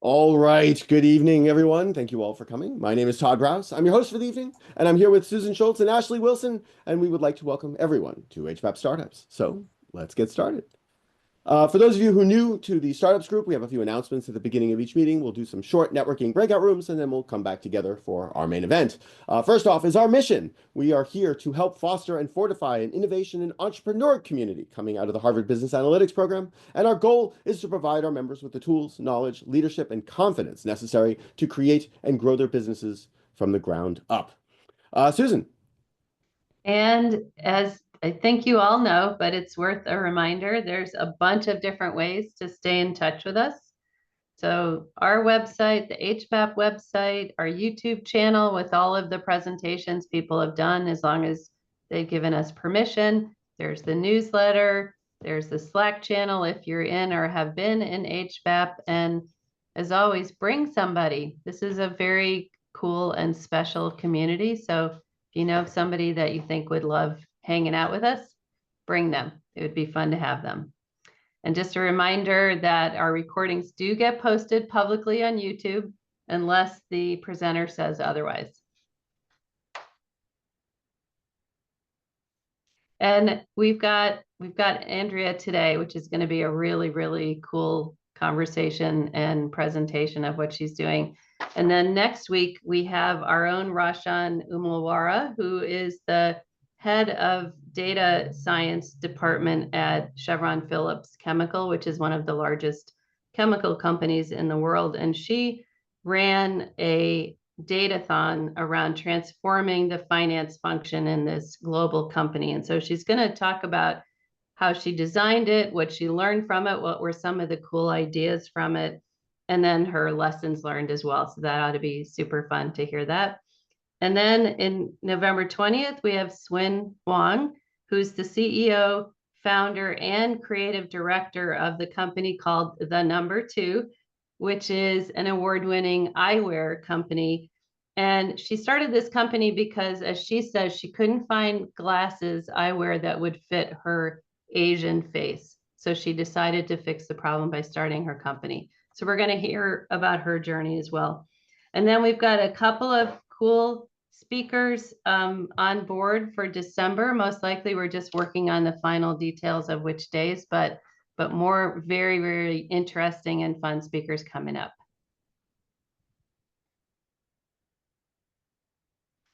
All right. Good evening, everyone. Thank you all for coming. My name is Todd Rouse. I'm your host for the evening, and I'm here with Susan Schultz and Ashley Wilson, and we would like to welcome everyone to HBAP Startups. So let's get started. For those of you who are new to the startups group, we have a few announcements at the beginning of each meeting. We'll do some short networking breakout rooms, and then we'll come back together for our main event. First off is our mission. We are here to help foster and fortify an innovation and entrepreneur community coming out of the Harvard Business Analytics program. And our goal is to provide our members with the tools, knowledge, leadership, and confidence necessary to create and grow their businesses from the ground up. Susan. And as I think you all know, but it's worth a reminder, there's a bunch of different ways to stay in touch with us. So our website, the HBAP website, our YouTube channel with all of the presentations people have done, as long as they've given us permission. There's the newsletter, there's the Slack channel if you're in or have been in HBAP. And as always, bring somebody. This is a very cool and special community. So if you know somebody that you think would love hanging out with us, bring them. It would be fun to have them. And just a reminder that our recordings do get posted publicly on YouTube unless the presenter says otherwise. And we've got Andrea today, which is going to be a really, really cool conversation and presentation of what she's doing. And then next week, we have our own Rashan Umulwara, who is the head of data science department at Chevron Phillips Chemical, which is one of the largest chemical companies in the world. And she ran a datathon around transforming the finance function in this global company. And so she's going to talk about how she designed it, what she learned from it, what were some of the cool ideas from it, and then her lessons learned as well. So that ought to be super fun to hear that. And then in November 20th, we have Swin Wang, who's the CEO, founder, and creative director of the company called The Number Two, which is an award-winning eyewear company. And she started this company because, as she says, she couldn't find glasses, eyewear that would fit her Asian face. So she decided to fix the problem by starting her company. So we're going to hear about her journey as well. And then we've got a couple of cool speakers on board for December. Most likely we're just working on the final details of which days, but more very, very interesting and fun speakers coming up.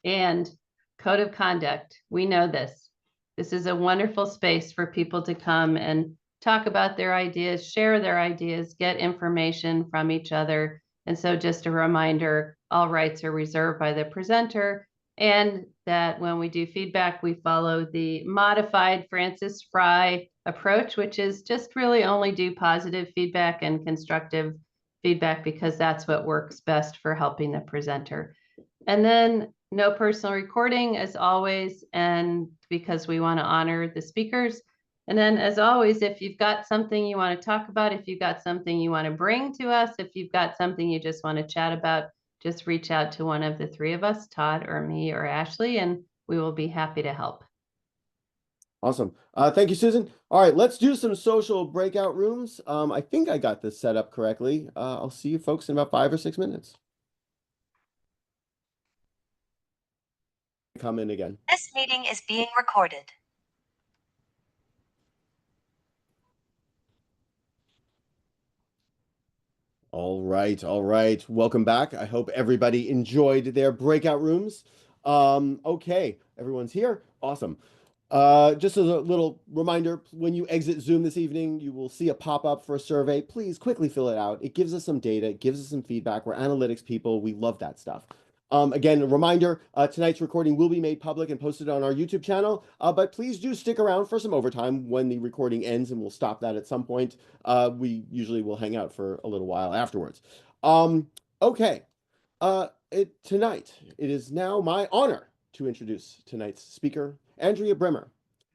And code of conduct, we know this. This is a wonderful space for people to come and talk about their ideas, share their ideas, get information from each other. And so just a reminder, all rights are reserved by the presenter, and that when we do feedback, we follow the modified Francis Fry approach, which is just really only do positive feedback and constructive feedback, because that's what works best for helping the presenter. And then no personal recording as always, and because we want to honor the speakers. And then as always, if you've got something you want to talk about, if you've got something you want to bring to us, if you've got something you just want to chat about, just reach out to one of the three of us, Todd or me or Ashley, and we will be happy to help. Awesome. Thank you, Susan. All right, let's do some social breakout rooms. I think I got this set up correctly. I'll see you folks in about 5 or 6 minutes. Come in again. This meeting is being recorded. All right, all right. Welcome back. I hope everybody enjoyed their breakout rooms. Okay, everyone's here. Awesome. Just as a little reminder, when you exit Zoom this evening, you will see a pop-up for a survey. Please quickly fill it out. It gives us some data. It gives us some feedback. We're analytics people. We love that stuff. Again, a reminder, tonight's recording will be made public and posted on our YouTube channel, but please do stick around for some overtime when the recording ends, and we'll stop that at some point. We usually will hang out for a little while afterwards. Okay, tonight, it is now my honor to introduce tonight's speaker, Andrea Brimmer.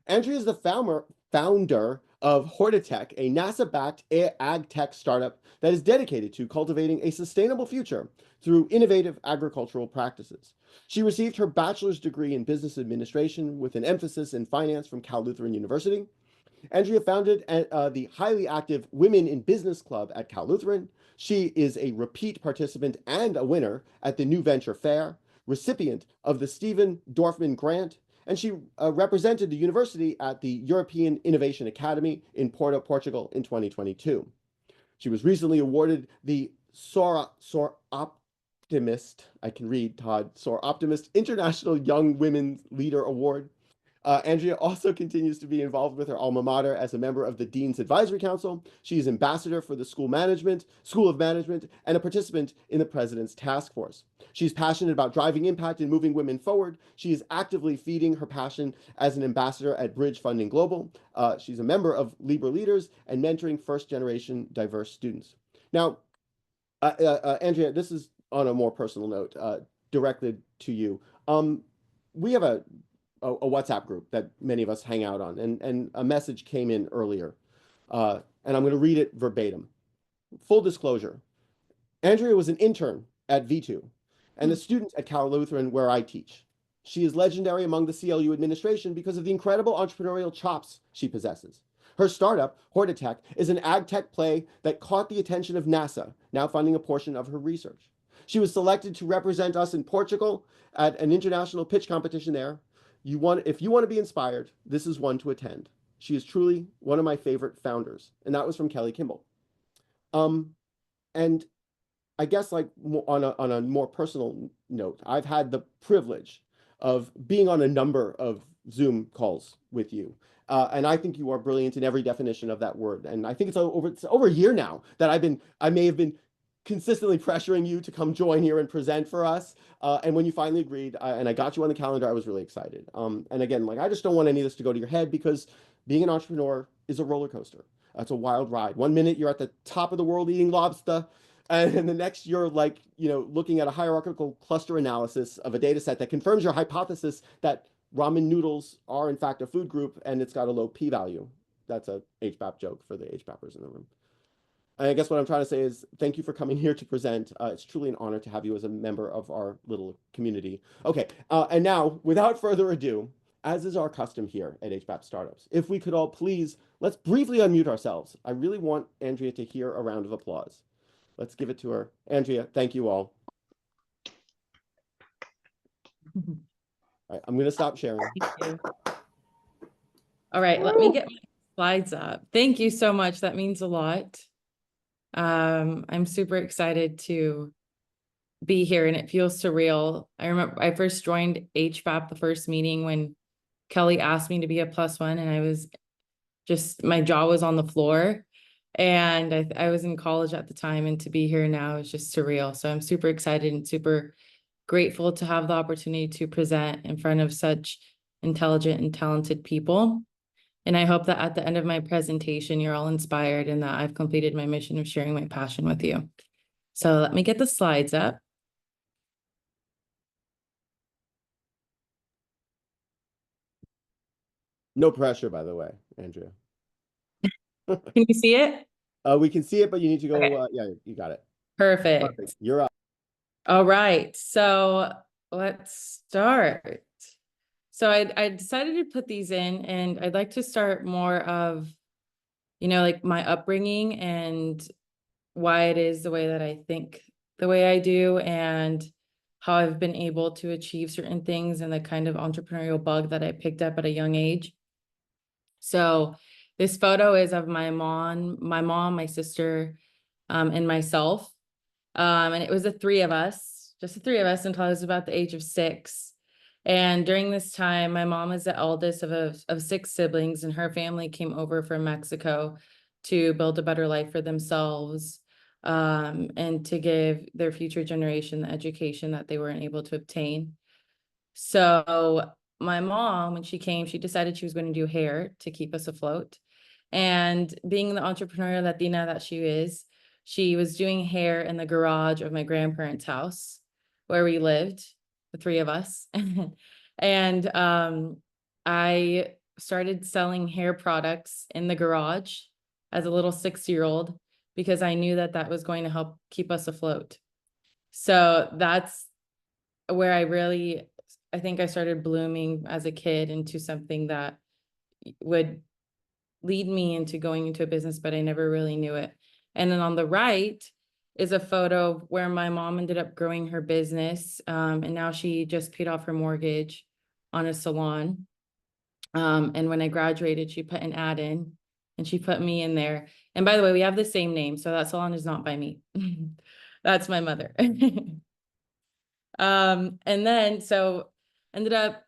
Andrea is the founder of HortiTech, a NASA-backed AgTech startup that is dedicated to cultivating a sustainable future through innovative agricultural practices. She received her bachelor's degree in business administration with an emphasis in finance from Cal Lutheran University. Andrea founded the highly active Women in Business Club at Cal Lutheran. She is a repeat participant and a winner at the New Venture Fair, recipient of the Steven Dorfman Grant, and she represented the university at the European Innovation Academy in Porto, Portugal in 2022. She was recently awarded the Soroptimist, I can read, Todd, Soroptimist International Young Women Leader Award. Andrea also continues to be involved with her alma mater as a member of the Dean's Advisory Council. She is ambassador for the School of Management, and a participant in the President's Task Force. She's passionate about driving impact and moving women forward. She is actively feeding her passion as an ambassador at Bridge Funding Global. She's a member of Libra Leaders and mentoring first-generation diverse students. Now, Andrea, this is on a more personal note, directed to you. We have a WhatsApp group that many of us hang out on, and a message came in earlier, and I'm going to read it verbatim. Full disclosure, Andrea was an intern at V2 and a student at Cal Lutheran where I teach. She is legendary among the CLU administration because of the incredible entrepreneurial chops she possesses. Her startup, HortiTech, is an AgTech play that caught the attention of NASA, now funding a portion of her research. She was selected to represent us in Portugal at an international pitch competition there. If you want to be inspired, this is one to attend. She is truly one of my favorite founders, and that was from Kelly Kimball. And I guess, like, on a more personal note, I've had the privilege of being on a number of Zoom calls with you. And I think you are brilliant in every definition of that word. And I think it's over a year now that I may have been consistently pressuring you to come join here and present for us. And when you finally agreed, and I got you on the calendar, I was really excited. And again, like, I just don't want any of this to go to your head, because being an entrepreneur is a roller coaster. It's a wild ride. One minute you're at the top of the world eating lobster, and the next you're, like, looking at a hierarchical cluster analysis of a data set that confirms your hypothesis that ramen noodles are in fact a food group, and it's got a low p-value. That's a HBAP joke for the HBAPers in the room. And I guess what I'm trying to say is thank you for coming here to present. It's truly an honor to have you as a member of our little community. Okay, and now, without further ado, as is our custom here at HBAP Startups, if we could all please, let's briefly unmute ourselves. I really want Andrea to hear a round of applause. Let's give it to her. Andrea, thank you all. All right, I'm going to stop sharing. All right, let me get my slides up. Thank you so much. That means a lot. I'm super excited to be here, and it feels surreal. I remember I first joined HBAP, the first meeting, when Kelly asked me to be a +1, and I was just, my jaw was on the floor. And I was in college at the time, and to be here now is just surreal. So I'm super excited and super grateful to have the opportunity to present in front of such intelligent and talented people. And I hope that at the end of my presentation, you're all inspired and that I've completed my mission of sharing my passion with you. So let me get the slides up. No pressure, by the way, Andrea. Can you see it? We can see it, but you need to go. Okay. Yeah, you got it. Perfect. Perfect. You're up. All right. So let's start. So I decided to put these in, and I'd like to start more of, like, my upbringing and why it is the way that I think the way I do, and how I've been able to achieve certain things, and the kind of entrepreneurial bug that I picked up at a young age. So this photo is of my mom, my sister, and myself. And it was just the three of us until I was about the age of 6. And during this time, my mom is the eldest of 6 siblings, and her family came over from Mexico to build a better life for themselves, and to give their future generation the education that they weren't able to obtain. So my mom, when she came, she decided she was going to do hair to keep us afloat. And being the entrepreneurial Latina that she is, she was doing hair in the garage of my grandparents' house where we lived, the 3 of us. And I started selling hair products in the garage as a little 6-year-old, because I knew that that was going to help keep us afloat. So that's where I think I started blooming as a kid into something that would lead me into going into a business, but I never really knew it. And then on the right is a photo of where my mom ended up growing her business. And now she just paid off her mortgage on a salon. And when I graduated, she put an ad in and she put me in there. And by the way, we have the same name. So that salon is not by me. That's my mother. And then, so ended up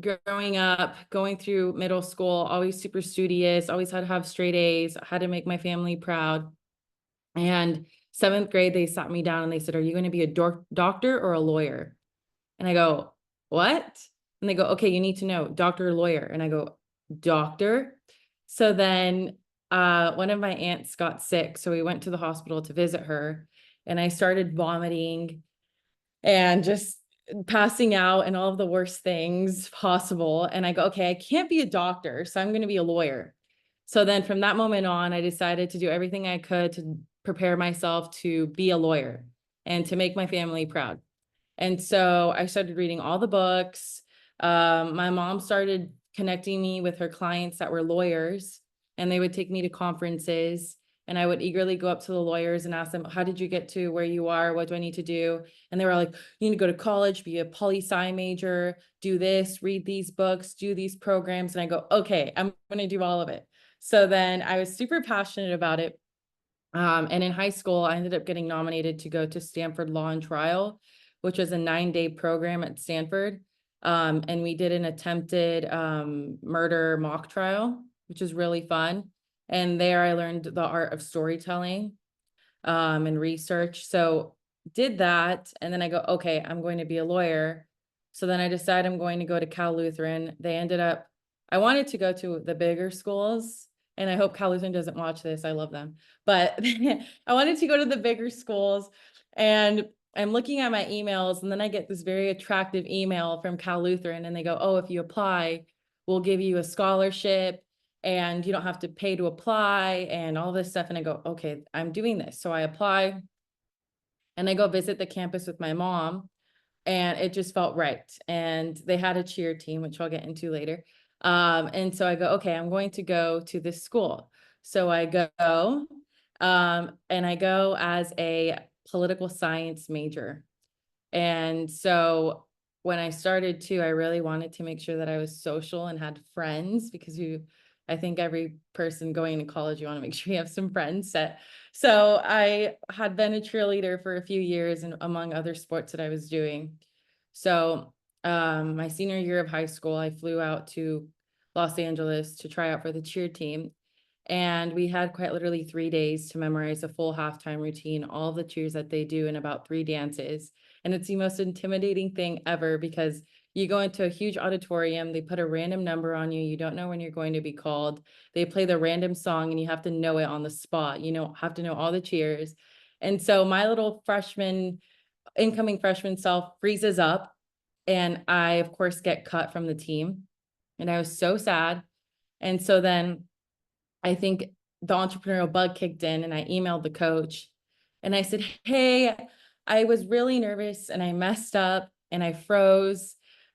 growing up, going through middle school, always super studious, always had to have straight A's, had to make my family proud. And 7th grade, they sat me down and they said, are you going to be a doctor or a lawyer? And I go, what? And they go, okay, you need to know, doctor or lawyer. And I go, doctor. So then one of my aunts got sick. So we went to the hospital to visit her and I started vomiting and just passing out and all of the worst things possible. And I go, okay, I can't be a doctor, so I'm going to be a lawyer. So then from that moment on, I decided to do everything I could to prepare myself to be a lawyer and to make my family proud. And so I started reading all the books. My mom started connecting me with her clients that were lawyers, and they would take me to conferences. And I would eagerly go up to the lawyers and ask them, how did you get to where you are? What do I need to do? And they were like, you need to go to college, be a poli-sci major, do this, read these books, do these programs. And I go, okay, I'm going to do all of it. So then I was super passionate about it. And in high school, I ended up getting nominated to go to Stanford Law and Trial, which was a 9-day program at Stanford. And we did an attempted murder mock trial, which is really fun. And there I learned the art of storytelling and research. So did that. And then I go, okay, I'm going to be a lawyer. So then I decided I'm going to go to Cal Lutheran. I wanted to go to the bigger schools. And I hope Cal Lutheran doesn't watch this. I love them. But I wanted to go to the bigger schools. And I'm looking at my emails. And then I get this very attractive email from Cal Lutheran. And they go, oh, if you apply, we'll give you a scholarship. And you don't have to pay to apply and all this stuff. And I go, okay, I'm doing this. So I apply and I go visit the campus with my mom and it just felt right. And they had a cheer team, which I'll get into later. And so I go, okay, I'm going to go to this school. So I go and I go as a political science major. And so when I started too, I really wanted to make sure that I was social and had friends because I think every person going to college, you want to make sure you have some friends set. So I had been a cheerleader for a few years and among other sports that I was doing. So my senior year of high school, I flew out to Los Angeles to try out for the cheer team. And we had quite literally 3 days to memorize a full halftime routine, all the cheers that they do in about 3 dances. And it's the most intimidating thing ever because you go into a huge auditorium, they put a random number on you, you don't know when you're going to be called. They play the random song and you have to know it on the spot. You have to know all the cheers. And so my little incoming freshman self freezes up and I, of course, get cut from the team. And I was so sad. And so then I think the entrepreneurial bug kicked in and I emailed the coach and I said, hey, I was really nervous and I messed up and I froze,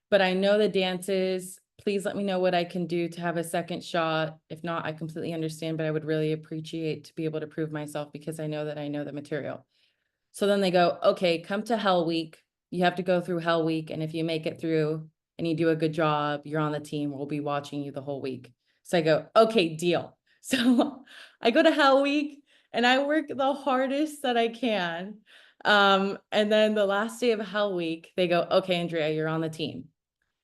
but I know the dances. Please let me know what I can do to have a second shot. If not, I completely understand, but I would really appreciate to be able to prove myself because I know that I know the material. So then they go, okay, come to Hell Week. You have to go through Hell Week. And if you make it through and you do a good job, you're on the team. We'll be watching you the whole week. So I go, okay, deal. So I go to Hell Week and I work the hardest that I can. And then the last day of Hell Week, they go, okay, Andrea, you're on the team.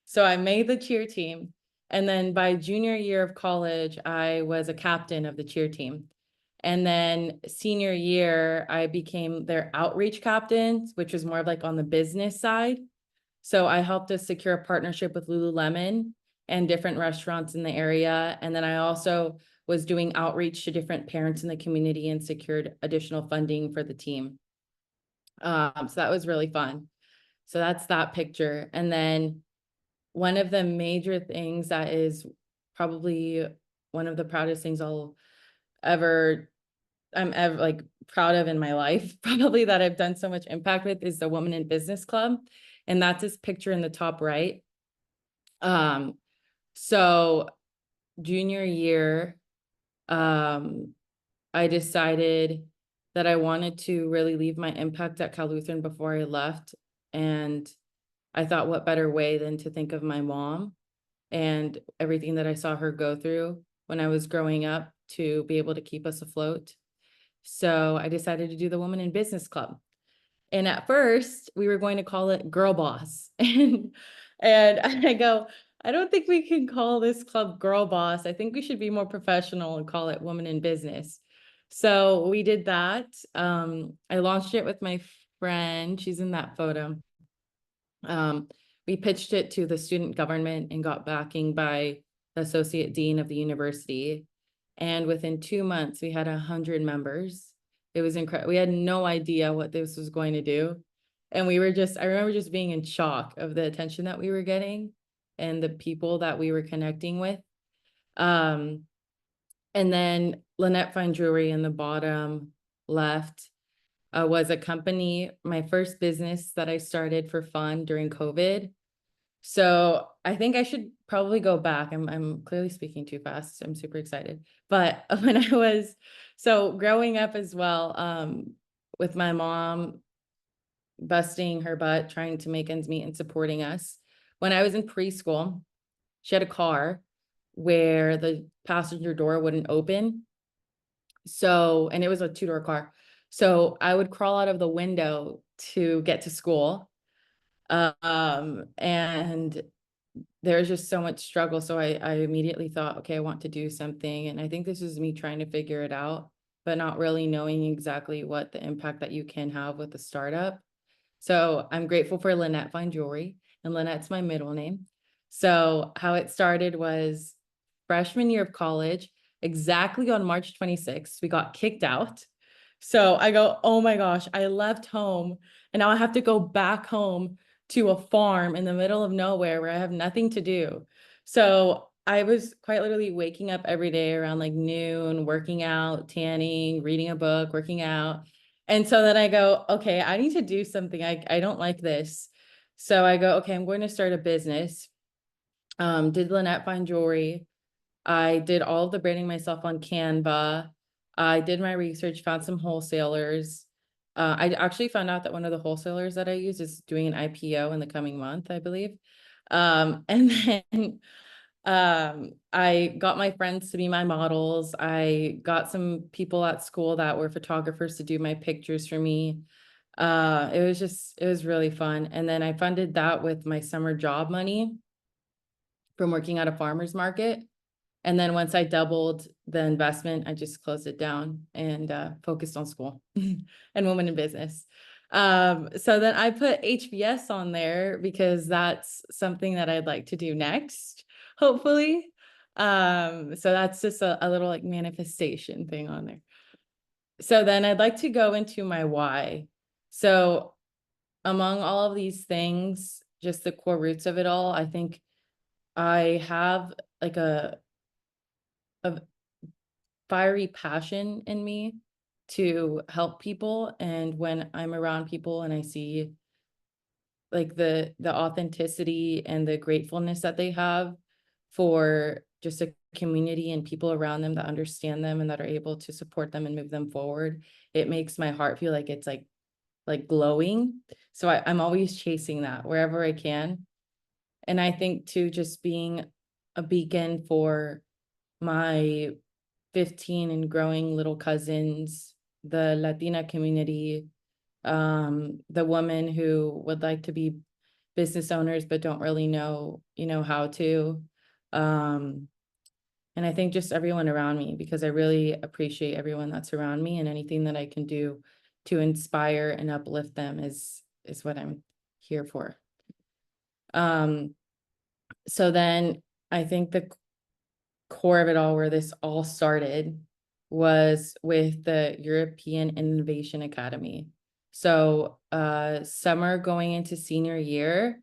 So I made the cheer team. And then by junior year of college, I was a captain of the cheer team. And then senior year, I became their outreach captain, which was more of like on the business side. So I helped us secure a partnership with Lululemon and different restaurants in the area. And then I also was doing outreach to different parents in the community and secured additional funding for the team. So that was really fun. So that's that picture. And then one of the major things that is probably one of the proudest things I'm ever like proud of in my life, probably that I've done so much impact with is the Women in Business Club. And that's this picture in the top right. So junior year, I decided that I wanted to really leave my impact at Cal Lutheran before I left. And I thought, what better way than to think of my mom and everything that I saw her go through when I was growing up to be able to keep us afloat. So I decided to do the Women in Business Club. And at first we were going to call it Girl Boss. And I go, I don't think we can call this club Girl Boss. I think we should be more professional and call it Women in Business. So we did that. I launched it with my friend. She's in that photo. We pitched it to the student government and got backing by the associate dean of the university. And within 2 months, we had 100 members. It was incredible. We had no idea what this was going to do. And we were just, I remember just being in shock of the attention that we were getting and the people that we were connecting with. And then Lynette Fine Jewelry in the bottom left was a company, my first business that I started for fun during COVID. So I think I should probably go back. I'm clearly speaking too fast. I'm super excited. But when I was, so growing up as well, with my mom busting her butt, trying to make ends meet and supporting us. When I was in preschool, she had a car where the passenger door wouldn't open. So, and it was a 2-door car. So I would crawl out of the window to get to school. And there's just so much struggle. So I immediately thought, okay, I want to do something. And I think this is me trying to figure it out, but not really knowing exactly what the impact that you can have with a startup. So I'm grateful for Lynette Fine Jewelry, and Lynette's my middle name. So how it started was freshman year of college, exactly on March 26th, we got kicked out. So I go, oh my gosh, I left home and now I have to go back home to a farm in the middle of nowhere where I have nothing to do. So I was quite literally waking up every day around like noon, working out, tanning, reading a book, working out. And so then I go, okay, I need to do something. I don't like this. So I go, okay, I'm going to start a business. Did Lynette Fine Jewelry. I did all of the branding myself on Canva. I did my research, found some wholesalers. I actually found out that one of the wholesalers that I use is doing an IPO in the coming month, I believe. And then I got my friends to be my models. I got some people at school that were photographers to do my pictures for me. It was really fun. And then I funded that with my summer job money from working at a farmer's market. And then once I doubled the investment, I just closed it down and focused on school and women in business. So then I put HBS on there because that's something that I'd like to do next, hopefully. So that's just a little like manifestation thing on there. So then I'd like to go into my why. So among all of these things, just the core roots of it all, I think I have like a fiery passion in me to help people. And when I'm around people and I see like the authenticity and the gratefulness that they have for just a community and people around them that understand them and that are able to support them and move them forward, it makes my heart feel like it's like glowing. So I'm always chasing that wherever I can. And I think too, just being a beacon for my 15 and growing little cousins, the Latina community, the women who would like to be business owners but don't really know, how to. And I think just everyone around me, because I really appreciate everyone that's around me, and anything that I can do to inspire and uplift them is what I'm here for. So then I think the core of it all, where this all started, was with the European Innovation Academy. So summer going into senior year,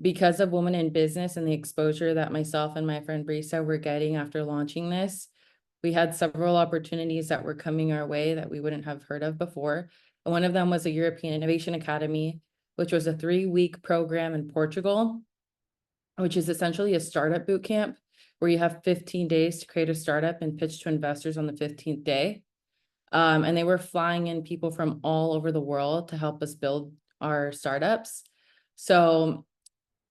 because of Women in Business and the exposure that myself and my friend Brisa were getting after launching this, we had several opportunities that were coming our way that we wouldn't have heard of before. And one of them was a European Innovation Academy, which was a 3-week program in Portugal, which is essentially a startup boot camp where you have 15 days to create a startup and pitch to investors on the 15th day. And they were flying in people from all over the world to help us build our startups. So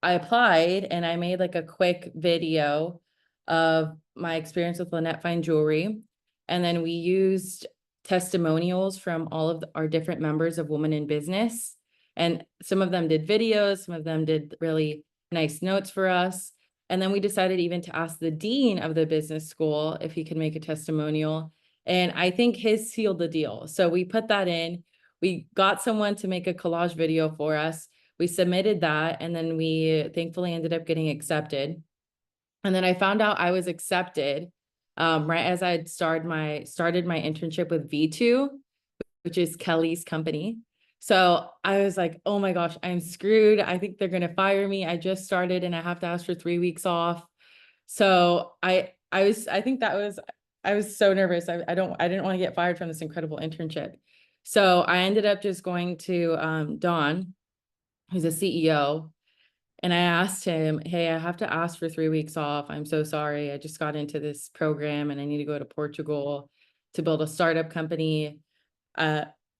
I applied and I made like a quick video of my experience with Lynette Fine Jewelry. And then we used testimonials from all of our different members of Women in Business. And some of them did videos, some of them did really nice notes for us. And then we decided even to ask the dean of the business school if he could make a testimonial. And I think his sealed the deal. So we put that in. We got someone to make a collage video for us. We submitted that, and then we thankfully ended up getting accepted. And then I found out I was accepted right as I had started my internship with V2, which is Kelly's company. So I was like, oh my gosh, I'm screwed. I think they're gonna fire me. I just started and I have to ask for 3 weeks off. So I was so nervous. I didn't want to get fired from this incredible internship. So I ended up just going to Dawn, who's a CEO. And I asked him, hey, I have to ask for 3 weeks off. I'm so sorry. I just got into this program and I need to go to Portugal to build a startup company.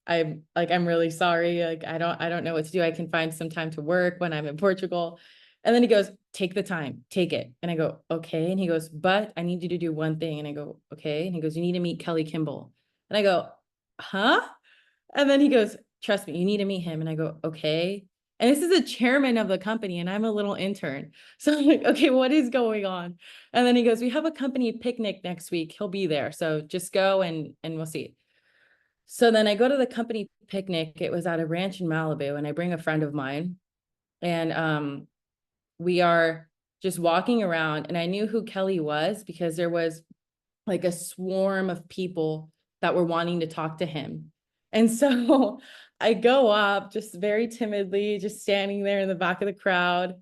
I'm really sorry. Like, I don't know what to do. I can find some time to work when I'm in Portugal. And then he goes, take the time, take it. And I go, okay. And he goes, but I need you to do one thing. And I go, okay. And he goes, you need to meet Kelly Kimball. And I go, huh? And then he goes, trust me, you need to meet him. And I go, okay. And this is the chairman of the company and I'm a little intern. So I'm like, okay, what is going on? And then he goes, we have a company picnic next week. He'll be there. So just go and we'll see. So then I go to the company picnic. It was at a ranch in Malibu and I bring a friend of mine and we are just walking around and I knew who Kelly was because there was like a swarm of people that were wanting to talk to him. And so I go up just very timidly, just standing there in the back of the crowd.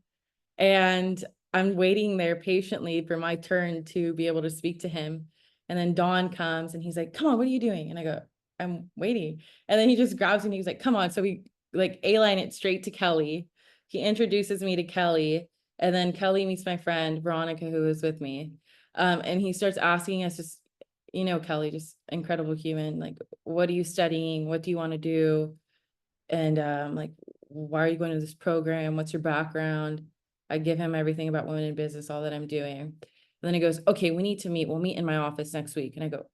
And I'm waiting there patiently for my turn to be able to speak to him. And then Dawn comes and he's like, come on, what are you doing? And I go, I'm waiting. And then he just grabs me and he's like, come on. So we like A-line it straight to Kelly. He introduces me to Kelly. And then Kelly meets my friend, Veronica, who was with me. And he starts asking us just, Kelly, just incredible human. Like, what are you studying? What do you want to do? And like, why are you going to this program? What's your background? I give him everything about women in business, all that I'm doing. And then he goes, okay, we need to meet. We'll meet in my office next week. And I go,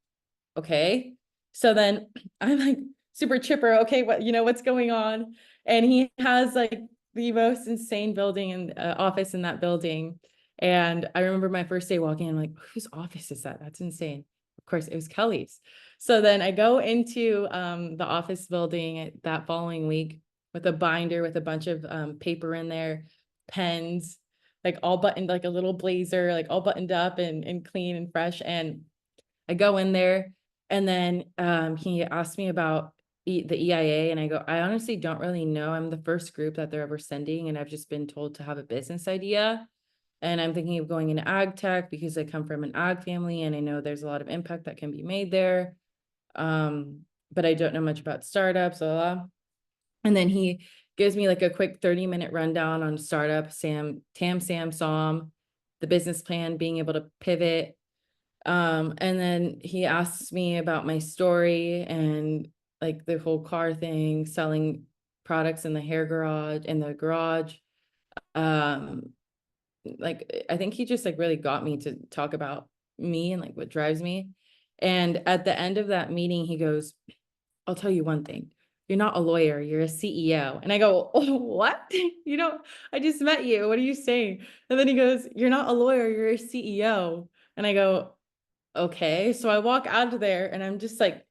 okay. So then I'm like super chipper. Okay, what's going on? And he has like the most insane building and office in that building. And I remember my first day walking in, I'm like, whose office is that? That's insane. Of course, it was Kelly's. So then I go into the office building that following week with a binder with a bunch of paper in there, pens, like all buttoned, like a little blazer, like all buttoned up and clean and fresh. And I go in there and then he asked me about the EIA and I go, I honestly don't really know. I'm the first group that they're ever sending and I've just been told to have a business idea. And I'm thinking of going into AgTech because I come from an ag family and I know there's a lot of impact that can be made there. But I don't know much about startups, blah, blah. And then he gives me like a quick 30-minute rundown on startup, TAM, SAM, SOM, the business plan, being able to pivot. And then he asks me about my story and like the whole car thing, selling products in the garage. Like, I think he just like really got me to talk about me and like what drives me. And at the end of that meeting, he goes, I'll tell you one thing. You're not a lawyer, you're a CEO. And I go, oh, what? I just met you. What are you saying? And then he goes, you're not a lawyer, you're a CEO. And I go, okay. So I walk out of there and I'm just like,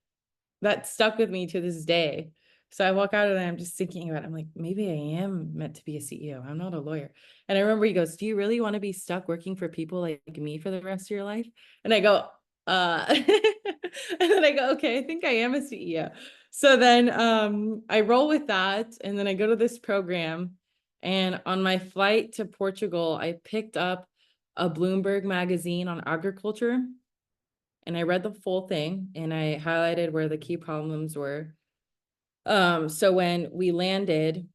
that stuck with me to this day. So I walk out of there and I'm just thinking about it. I'm like, maybe I am meant to be a CEO. I'm not a lawyer. And I remember he goes, do you really want to be stuck working for people like me for the rest of your life? And I go, and then I go, okay, I think I am a CEO. So then I roll with that. And then I go to this program. And on my flight to Portugal, I picked up a Bloomberg magazine on agriculture. And I read the full thing and I highlighted where the key problems were. So when we landed,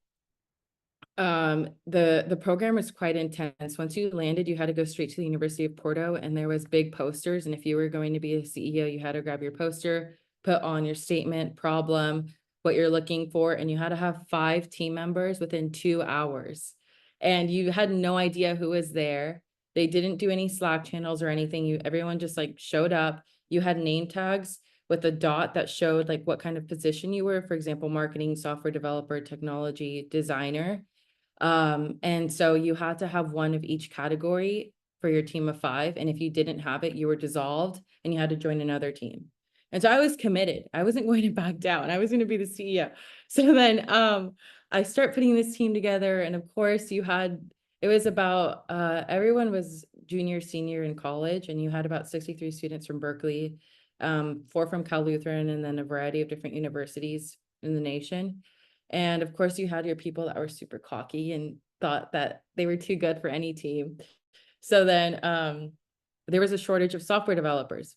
The program was quite intense. Once you landed, you had to go straight to the University of Porto, and there was big posters. And if you were going to be a CEO, you had to grab your poster, put on your statement, problem, what you're looking for, and you had to have 5 team members within 2 hours. And you had no idea who was there. They didn't do any Slack channels or anything. Everyone just like showed up. You had name tags with a dot that showed like what kind of position you were. For example, marketing, software developer, technology, designer. And so you had to have one of each category for your team of 5. And if you didn't have it, you were dissolved and you had to join another team. And so I was committed. I wasn't going to back down. I was going to be the CEO. So then I start putting this team together. And of course it was about, everyone was junior, senior in college, and you had about 63 students from Berkeley, 4 from Cal Lutheran, and then a variety of different universities in the nation. And of course, you had your people that were super cocky and thought that they were too good for any team. So then there was a shortage of software developers.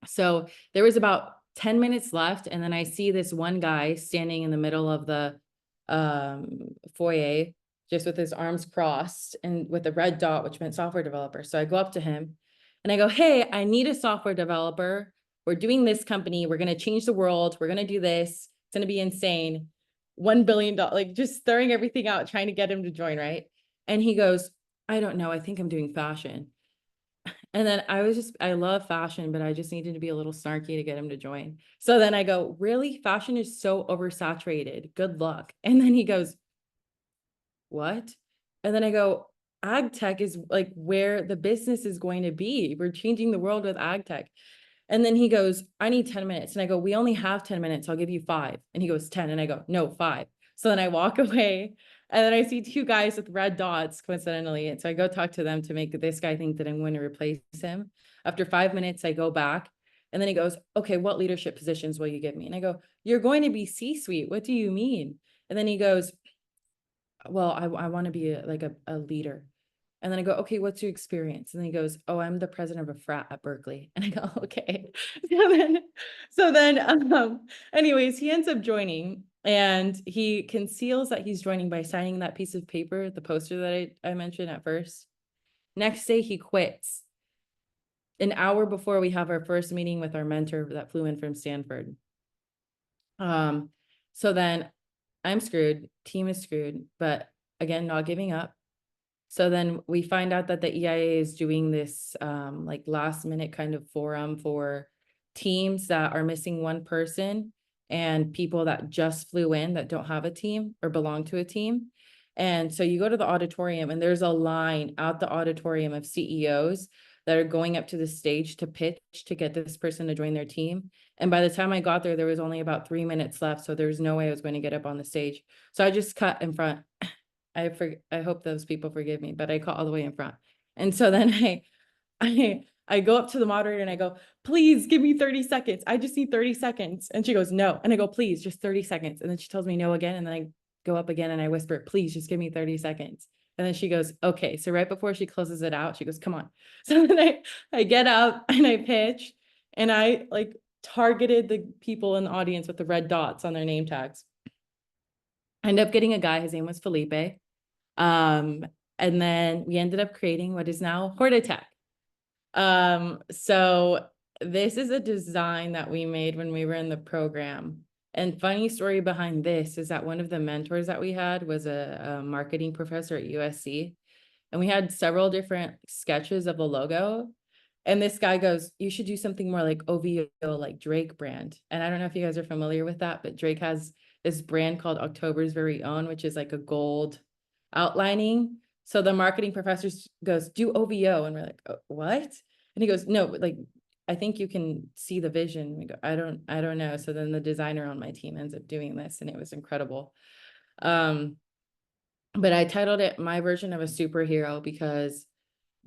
So there was about 10 minutes left. And then I see this one guy standing in the middle of the foyer, just with his arms crossed and with a red dot, which meant software developer. So I go up to him and I go, hey, I need a software developer. We're doing this company. We're going to change the world. We're going to do this. It's going to be insane. $1 billion, like just throwing everything out, trying to get him to join, right? And he goes, I don't know. I think I'm doing fashion. And then I love fashion, but I just needed to be a little snarky to get him to join. So then I go, really? Fashion is so oversaturated. Good luck. And then he goes, what? And then I go, AgTech is like where the business is going to be. We're changing the world with AgTech. And then he goes, I need 10 minutes. And I go, we only have 10 minutes. I'll give you 5. And he goes, 10. And I go, no, 5. So then I walk away, and then I see 2 guys with red dots coincidentally. And so I go talk to them to make this guy think that I'm going to replace him. After 5 minutes, I go back, and then he goes, okay, what leadership positions will you give me? And I go, you're going to be C-suite. What do you mean? And then he goes, well, I want to be a leader. And then I go, okay, what's your experience? And then he goes, oh, I'm the president of a frat at Berkeley. And I go, okay. So then, anyways, he ends up joining, and he conceals that he's joining by signing that piece of paper, the poster that I mentioned at first. Next day, he quits. An hour before we have our first meeting with our mentor that flew in from Stanford. So then I'm screwed, team is screwed, but again, not giving up. So then we find out that the EIA is doing this like last minute kind of forum for teams that are missing one person and people that just flew in that don't have a team or belong to a team. And so you go to the auditorium, and there's a line out the auditorium of CEOs that are going up to the stage to pitch to get this person to join their team. And by the time I got there was only about 3 minutes left. So there was no way I was going to get up on the stage. So I just cut in front. I hope those people forgive me, but I cut all the way in front. And so then I go up to the moderator and I go, please give me 30 seconds. I just need 30 seconds. And she goes, no. And I go, please, just 30 seconds. And then she tells me no again. And then I go up again and I whisper, please just give me 30 seconds. And then she goes, okay. So right before she closes it out, she goes, come on. So then I get up and I pitch, and I like targeted the people in the audience with the red dots on their name tags. I ended up getting a guy, his name was Felipe. And then we ended up creating what is now HortiTech. So this is a design that we made when we were in the program. And funny story behind this is that one of the mentors that we had was a marketing professor at USC. And we had several different sketches of a logo. And this guy goes, you should do something more like OVO, like Drake brand. And I don't know if you guys are familiar with that, but Drake has this brand called October's Very Own, which is like a gold outlining. So the marketing professor goes, do OVO. And we're like, oh, what? And he goes, no, like, I think you can see the vision. We go, I don't know. So then the designer on my team ends up doing this, and it was incredible. But I titled it My Version of a Superhero because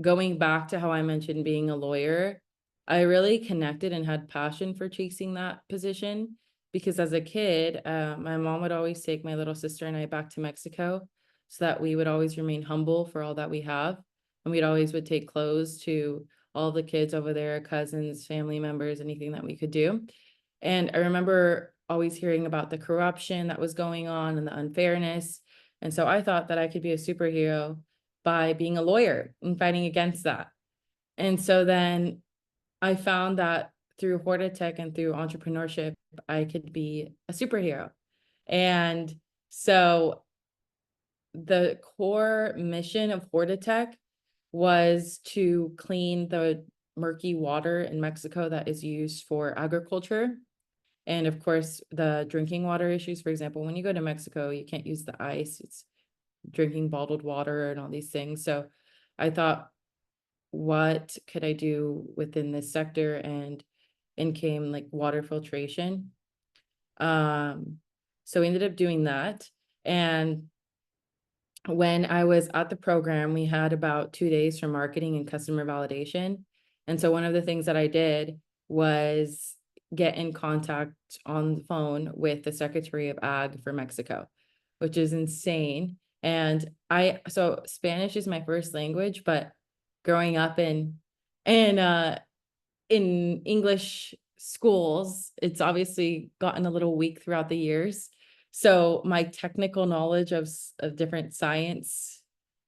going back to how I mentioned being a lawyer, I really connected and had passion for chasing that position, because as a kid, my mom would always take my little sister and I back to Mexico so that we would always remain humble for all that we have. And we'd always would take clothes to all the kids over there, cousins, family members, anything that we could do. And I remember always hearing about the corruption that was going on and the unfairness. And so I thought that I could be a superhero by being a lawyer and fighting against that. And so then I found that through HortiTech and through entrepreneurship, I could be a superhero. And so the core mission of HortiTech was to clean the murky water in Mexico that is used for agriculture. And of course, the drinking water issues. For example, when you go to Mexico, you can't use the ice. It's drinking bottled water and all these things. So I thought, what could I do within this sector? And in came like water filtration. So we ended up doing that. And when I was at the program, we had about 2 days for marketing and customer validation. And so one of the things that I did was get in contact on the phone with the Secretary of Ag for Mexico, which is insane. And so Spanish is my first language, but growing up in English schools, it's obviously gotten a little weak throughout the years. So my technical knowledge of different science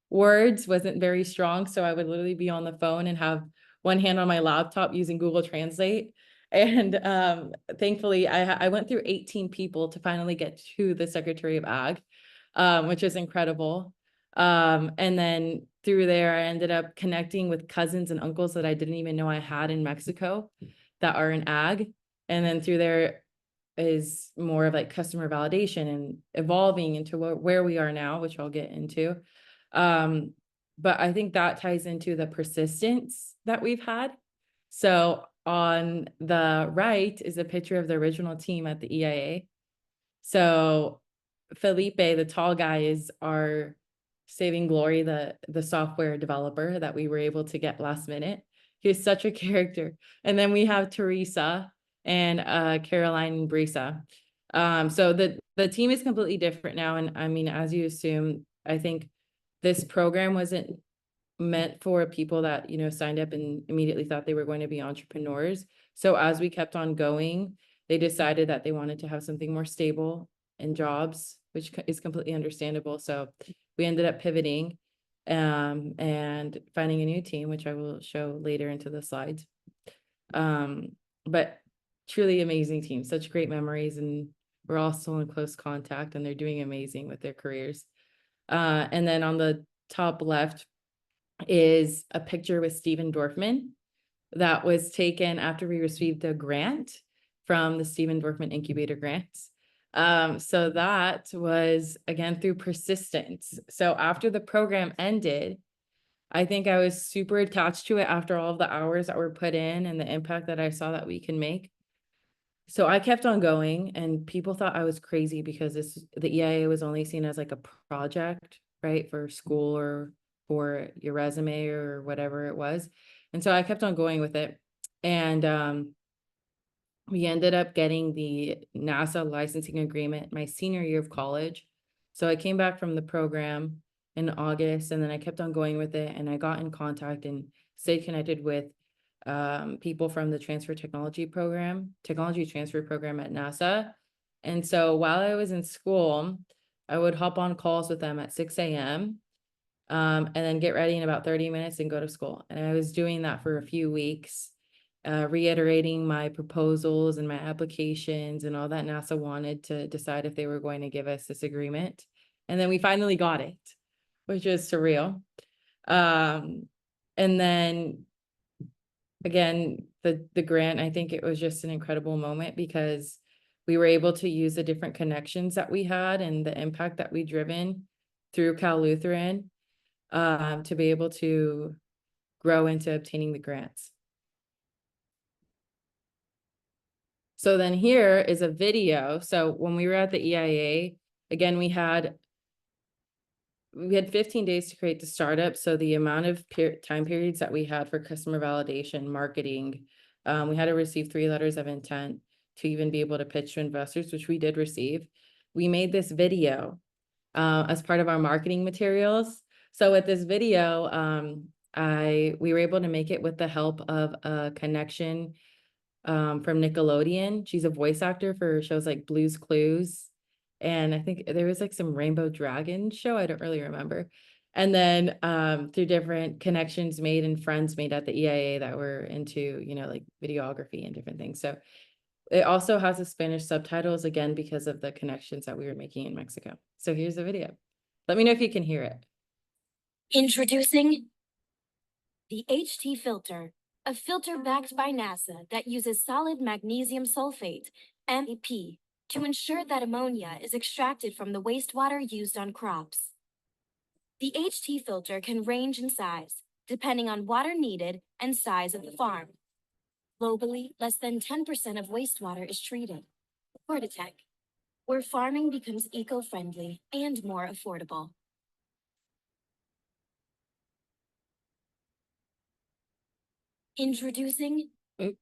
words wasn't very strong. So I would literally be on the phone and have one hand on my laptop using Google Translate. And thankfully, I went through 18 people to finally get to the Secretary of Ag, which is incredible. And then through there, I ended up connecting with cousins and uncles that I didn't even know I had in Mexico that are in ag. And then through there is more of like customer validation and evolving into where we are now, which I'll get into. But I think that ties into the persistence that we've had. So on the right is a picture of the original team at the EIA. So Felipe, the tall guy, is our saving glory, the software developer that we were able to get last minute. He's such a character. And then we have Teresa and Caroline and Brisa. So the team is completely different now. And I mean, as you assume, I think this program wasn't meant for people that, you know, signed up and immediately thought they were going to be entrepreneurs. So as we kept on going, they decided that they wanted to have something more stable in jobs, which is completely understandable. So we ended up pivoting and finding a new team, which I will show later into the slides. But truly amazing team, such great memories, and we're all still in close contact, and they're doing amazing with their careers. And then on the top left is a picture with Steven Dorfman that was taken after we received a grant from the Steven Dorfman Incubator Grants. So that was, again, through persistence. So after the program ended, I think I was super attached to it after all of the hours that were put in and the impact that I saw that we can make. So I kept on going, and people thought I was crazy because the EIA was only seen as like a project, right, for school or for your resume or whatever it was. And so I kept on going with it. And we ended up getting the NASA licensing agreement my senior year of college. So I came back from the program in August, and then I kept on going with it, and I got in contact and stayed connected with people from the technology transfer program at NASA. And so while I was in school, I would hop on calls with them at 6 a.m. And then get ready in about 30 minutes and go to school. And I was doing that for a few weeks, reiterating my proposals and my applications and all that NASA wanted to decide if they were going to give us this agreement. And then we finally got it, which is surreal. And then again, the grant, I think it was just an incredible moment because we were able to use the different connections that we had and the impact that we'd driven through Cal Lutheran to be able to grow into obtaining the grants. So then here is a video. So when we were at the EIA, again, we had 15 days to create the startup. So the amount of time periods that we had for customer validation, marketing, we had to receive 3 letters of intent to even be able to pitch to investors, which we did receive. We made this video as part of our marketing materials. So with this video, we were able to make it with the help of a connection from Nickelodeon. She's a voice actor for shows like Blue's Clues And I think there was like some rainbow dragon show. I don't really remember. And then through different connections made and friends made at the EIA that were into, like videography and different things. So it also has the Spanish subtitles, again, because of the connections that we were making in Mexico. So here's the video. Let me know if you can hear it. Introducing the HT filter, a filter backed by NASA that uses solid magnesium sulfate, MAP, to ensure that ammonia is extracted from the wastewater used on crops. The HT filter can range in size, depending on water needed and size of the farm. Globally, less than 10% of wastewater is treated. HortiTech, where farming becomes eco-friendly and more affordable. Introducing. Oop,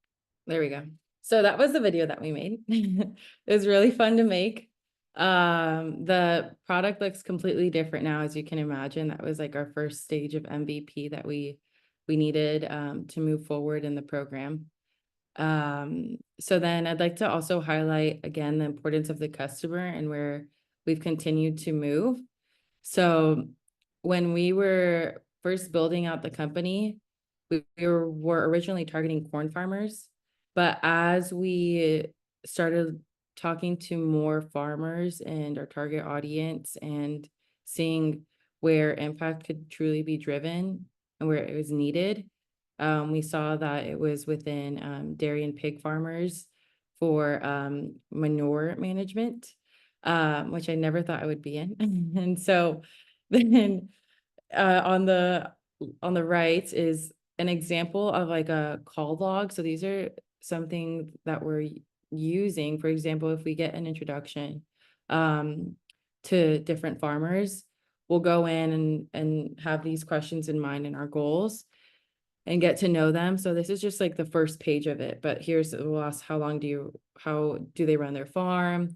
there we go. So that was the video that we made. It was really fun to make. The product looks completely different now, as you can imagine. That was like our first stage of MVP that we needed to move forward in the program. So then I'd like to also highlight again the importance of the customer and where we've continued to move. So when we were first building out the company, we were originally targeting corn farmers, but as we started talking to more farmers and our target audience and seeing where impact could truly be driven and where it was needed, we saw that it was within dairy and pig farmers for manure management, which I never thought I would be in. And so then on the right is an example of like a call log. So these are something that we're using. For example, if we get an introduction to different farmers, we'll go in and have these questions in mind in our goals and get to know them. So this is just like the first page of it, but we'll ask how do they run their farm?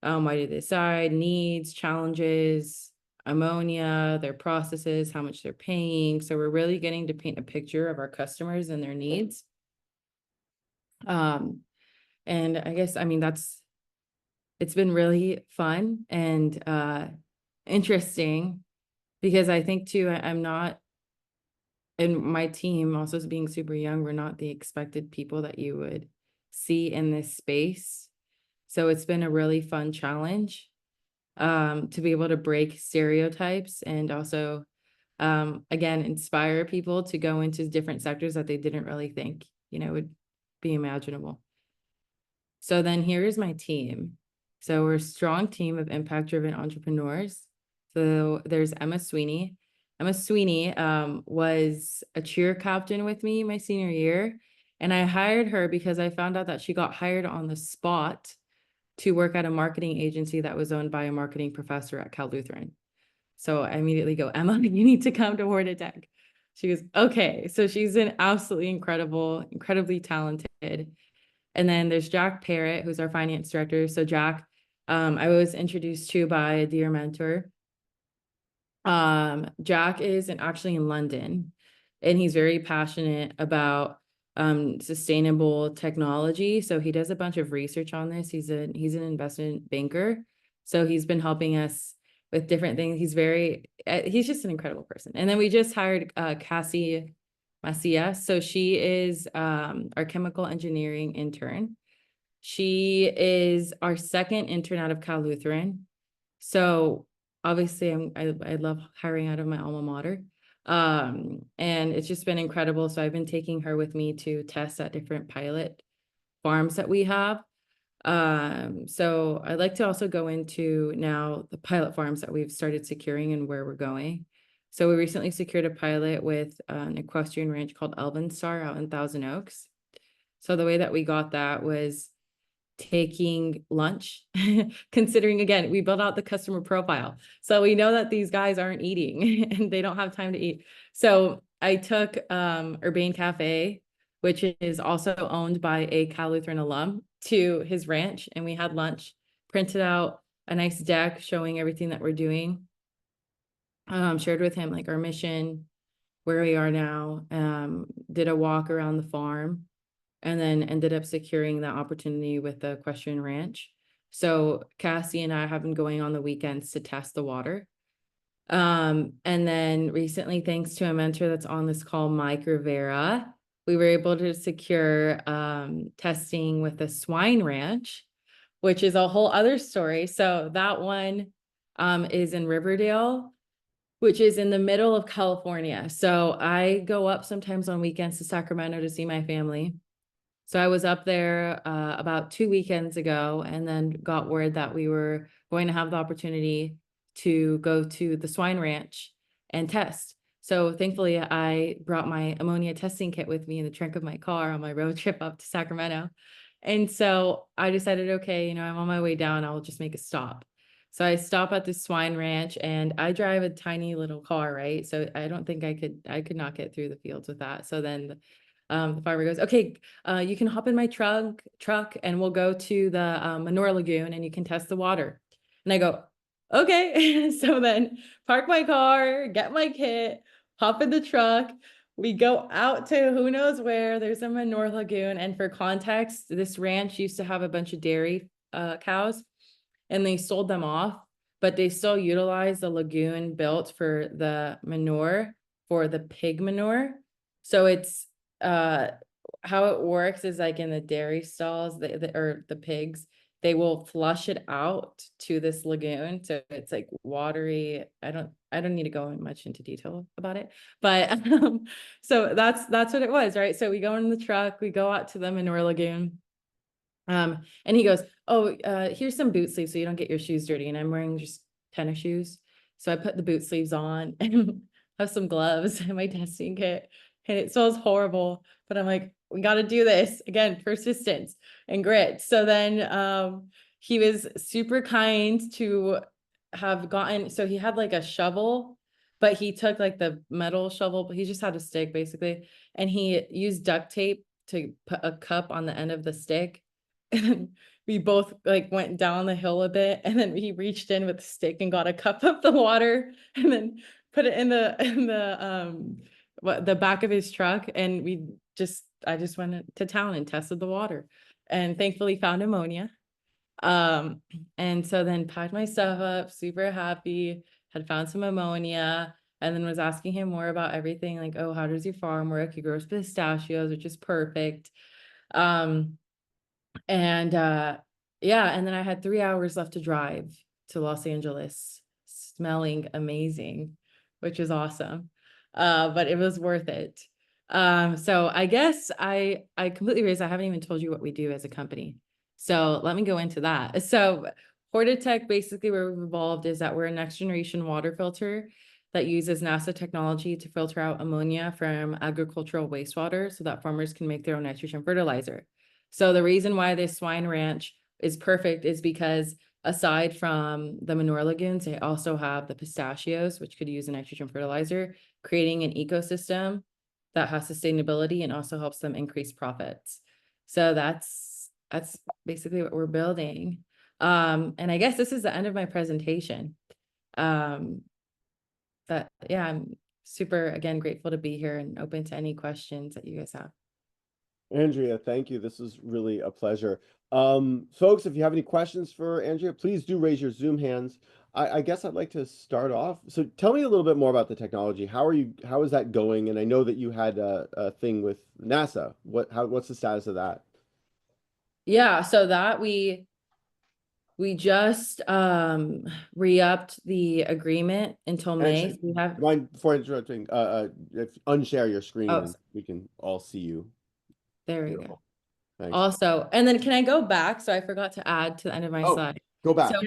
Why did they decide? Needs, challenges, ammonia, their processes, how much they're paying. So we're really getting to paint a picture of our customers and their needs. And I guess, it's been really fun and interesting because I think too, I'm not, and my team also being super young, we're not the expected people that you would see in this space. So it's been a really fun challenge to be able to break stereotypes and also, again, inspire people to go into different sectors that they didn't really think, would be imaginable. So then here's my team. So we're a strong team of impact-driven entrepreneurs. So there's Emma Sweeney. Emma Sweeney was a cheer captain with me my senior year. And I hired her because I found out that she got hired on the spot to work at a marketing agency that was owned by a marketing professor at Cal Lutheran. So I immediately go, Emma, you need to come to HortiTech. She goes, okay. So she's an absolutely incredibly talented. And then there's Jack Parrott, who's our finance director. So Jack, I was introduced to by a dear mentor. Jack is actually in London, and he's very passionate about sustainable technology. So he does a bunch of research on this. He's an investment banker. So he's been helping us with different things. He's just an incredible person. And then we just hired Cassie Macias. So she is our chemical engineering intern. She is our second intern out of Cal Lutheran. So obviously I love hiring out of my alma mater. And it's just been incredible. So I've been taking her with me to test at different pilot farms that we have. So I'd like to also go into now the pilot farms that we've started securing and where we're going. So we recently secured a pilot with an equestrian ranch called Elvin Star out in Thousand Oaks. So the way that we got that was taking lunch, considering, again, we built out the customer profile. So we know that these guys aren't eating and they don't have time to eat. So I took Urbane Cafe, which is also owned by a Cal Lutheran alum, to his ranch, and we had lunch, printed out a nice deck showing everything that we're doing. Shared with him like our mission, where we are now, did a walk around the farm, and then ended up securing that opportunity with the equestrian ranch. So Cassie and I have been going on the weekends to test the water. And then recently, thanks to a mentor that's on this call, Mike Rivera, we were able to secure testing with a swine ranch, which is a whole other story. So that one is in Riverdale, which is in the middle of California. So I go up sometimes on weekends to Sacramento to see my family. So I was up there about 2 weekends ago, and then got word that we were going to have the opportunity to go to the swine ranch and test. So thankfully, I brought my ammonia testing kit with me in the trunk of my car on my road trip up to Sacramento. And so I decided, okay, I'm on my way down, I'll just make a stop. So I stop at the swine ranch, and I drive a tiny little car, right? So I don't think I could not get through the fields with that. So then the farmer goes, okay, you can hop in my truck and we'll go to the manure lagoon and you can test the water. And I go, okay. So then park my car, get my kit, hop in the truck. We go out to who knows where. There's a manure lagoon. And for context, this ranch used to have a bunch of dairy cows, and they sold them off, but they still utilize the lagoon built for the manure for the pig manure. So it's how it works is like in the dairy stalls, or the pigs, they will flush it out to this lagoon. So it's like watery. I don't need to go much into detail about it, but so that's what it was, right? So we go in the truck, we go out to the manure lagoon. And he goes, oh, here's some boot sleeves so you don't get your shoes dirty. And I'm wearing just tennis shoes. So I put the boot sleeves on and have some gloves and my testing kit. And it smells horrible, but I'm like, we got to do this again, persistence and grit. So then he was super kind to have gotten, so he had like a shovel, but he took like the metal shovel, but he just had a stick basically. And he used duct tape to put a cup on the end of the stick. And we both like went down the hill a bit, and then he reached in with the stick and got a cup of the water and then put it in the back of his truck. And I just went to town and tested the water and thankfully found ammonia. And so then packed my stuff up, super happy, had found some ammonia, and then was asking him more about everything, like, oh, how does your farm work? He grows pistachios, which is perfect. And yeah, and then I had 3 hours left to drive to Los Angeles, smelling amazing, which is awesome. But it was worth it. So I guess I completely realized I haven't even told you what we do as a company. So let me go into that. So HortiTech, basically where we've evolved is that we're a next generation water filter that uses NASA technology to filter out ammonia from agricultural wastewater so that farmers can make their own nitrogen fertilizer. So the reason why this swine ranch is perfect is because aside from the manure lagoons, they also have the pistachios, which could use a nitrogen fertilizer, creating an ecosystem that has sustainability and also helps them increase profits. So that's basically what we're building. And I guess this is the end of my presentation. But yeah, I'm super, again, grateful to be here and open to any questions that you guys have. Andrea, thank you. This is really a pleasure. Folks, if you have any questions for Andrea, please do raise your Zoom hands. I guess I'd like to start off. So tell me a little bit more about the technology. How is that going? And I know that you had a thing with NASA. What's the status of that? Yeah, so that we just re-upped the agreement until May. Actually, We have mind before interrupting, unshare your screen Oh, and we can all see you. there we go. Beautiful. Thanks. Also, and then can I go back? So I forgot to add to the end of my Oh, slide. go back. So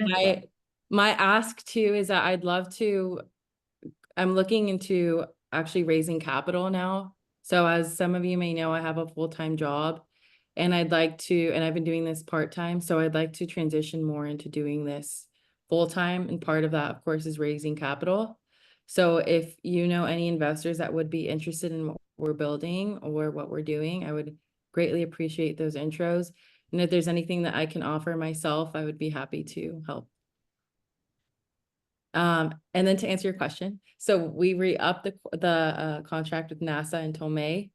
my ask too is that I'm looking into actually raising capital now. So as some of you may know, I have a full-time job and I've been doing this part-time. So I'd like to transition more into doing this full-time. And part of that, of course, is raising capital. So if you know any investors that would be interested in what we're building or what we're doing, I would greatly appreciate those intros. And if there's anything that I can offer myself, I would be happy to help. And then to answer your question, so we re-upped the contract with NASA until May.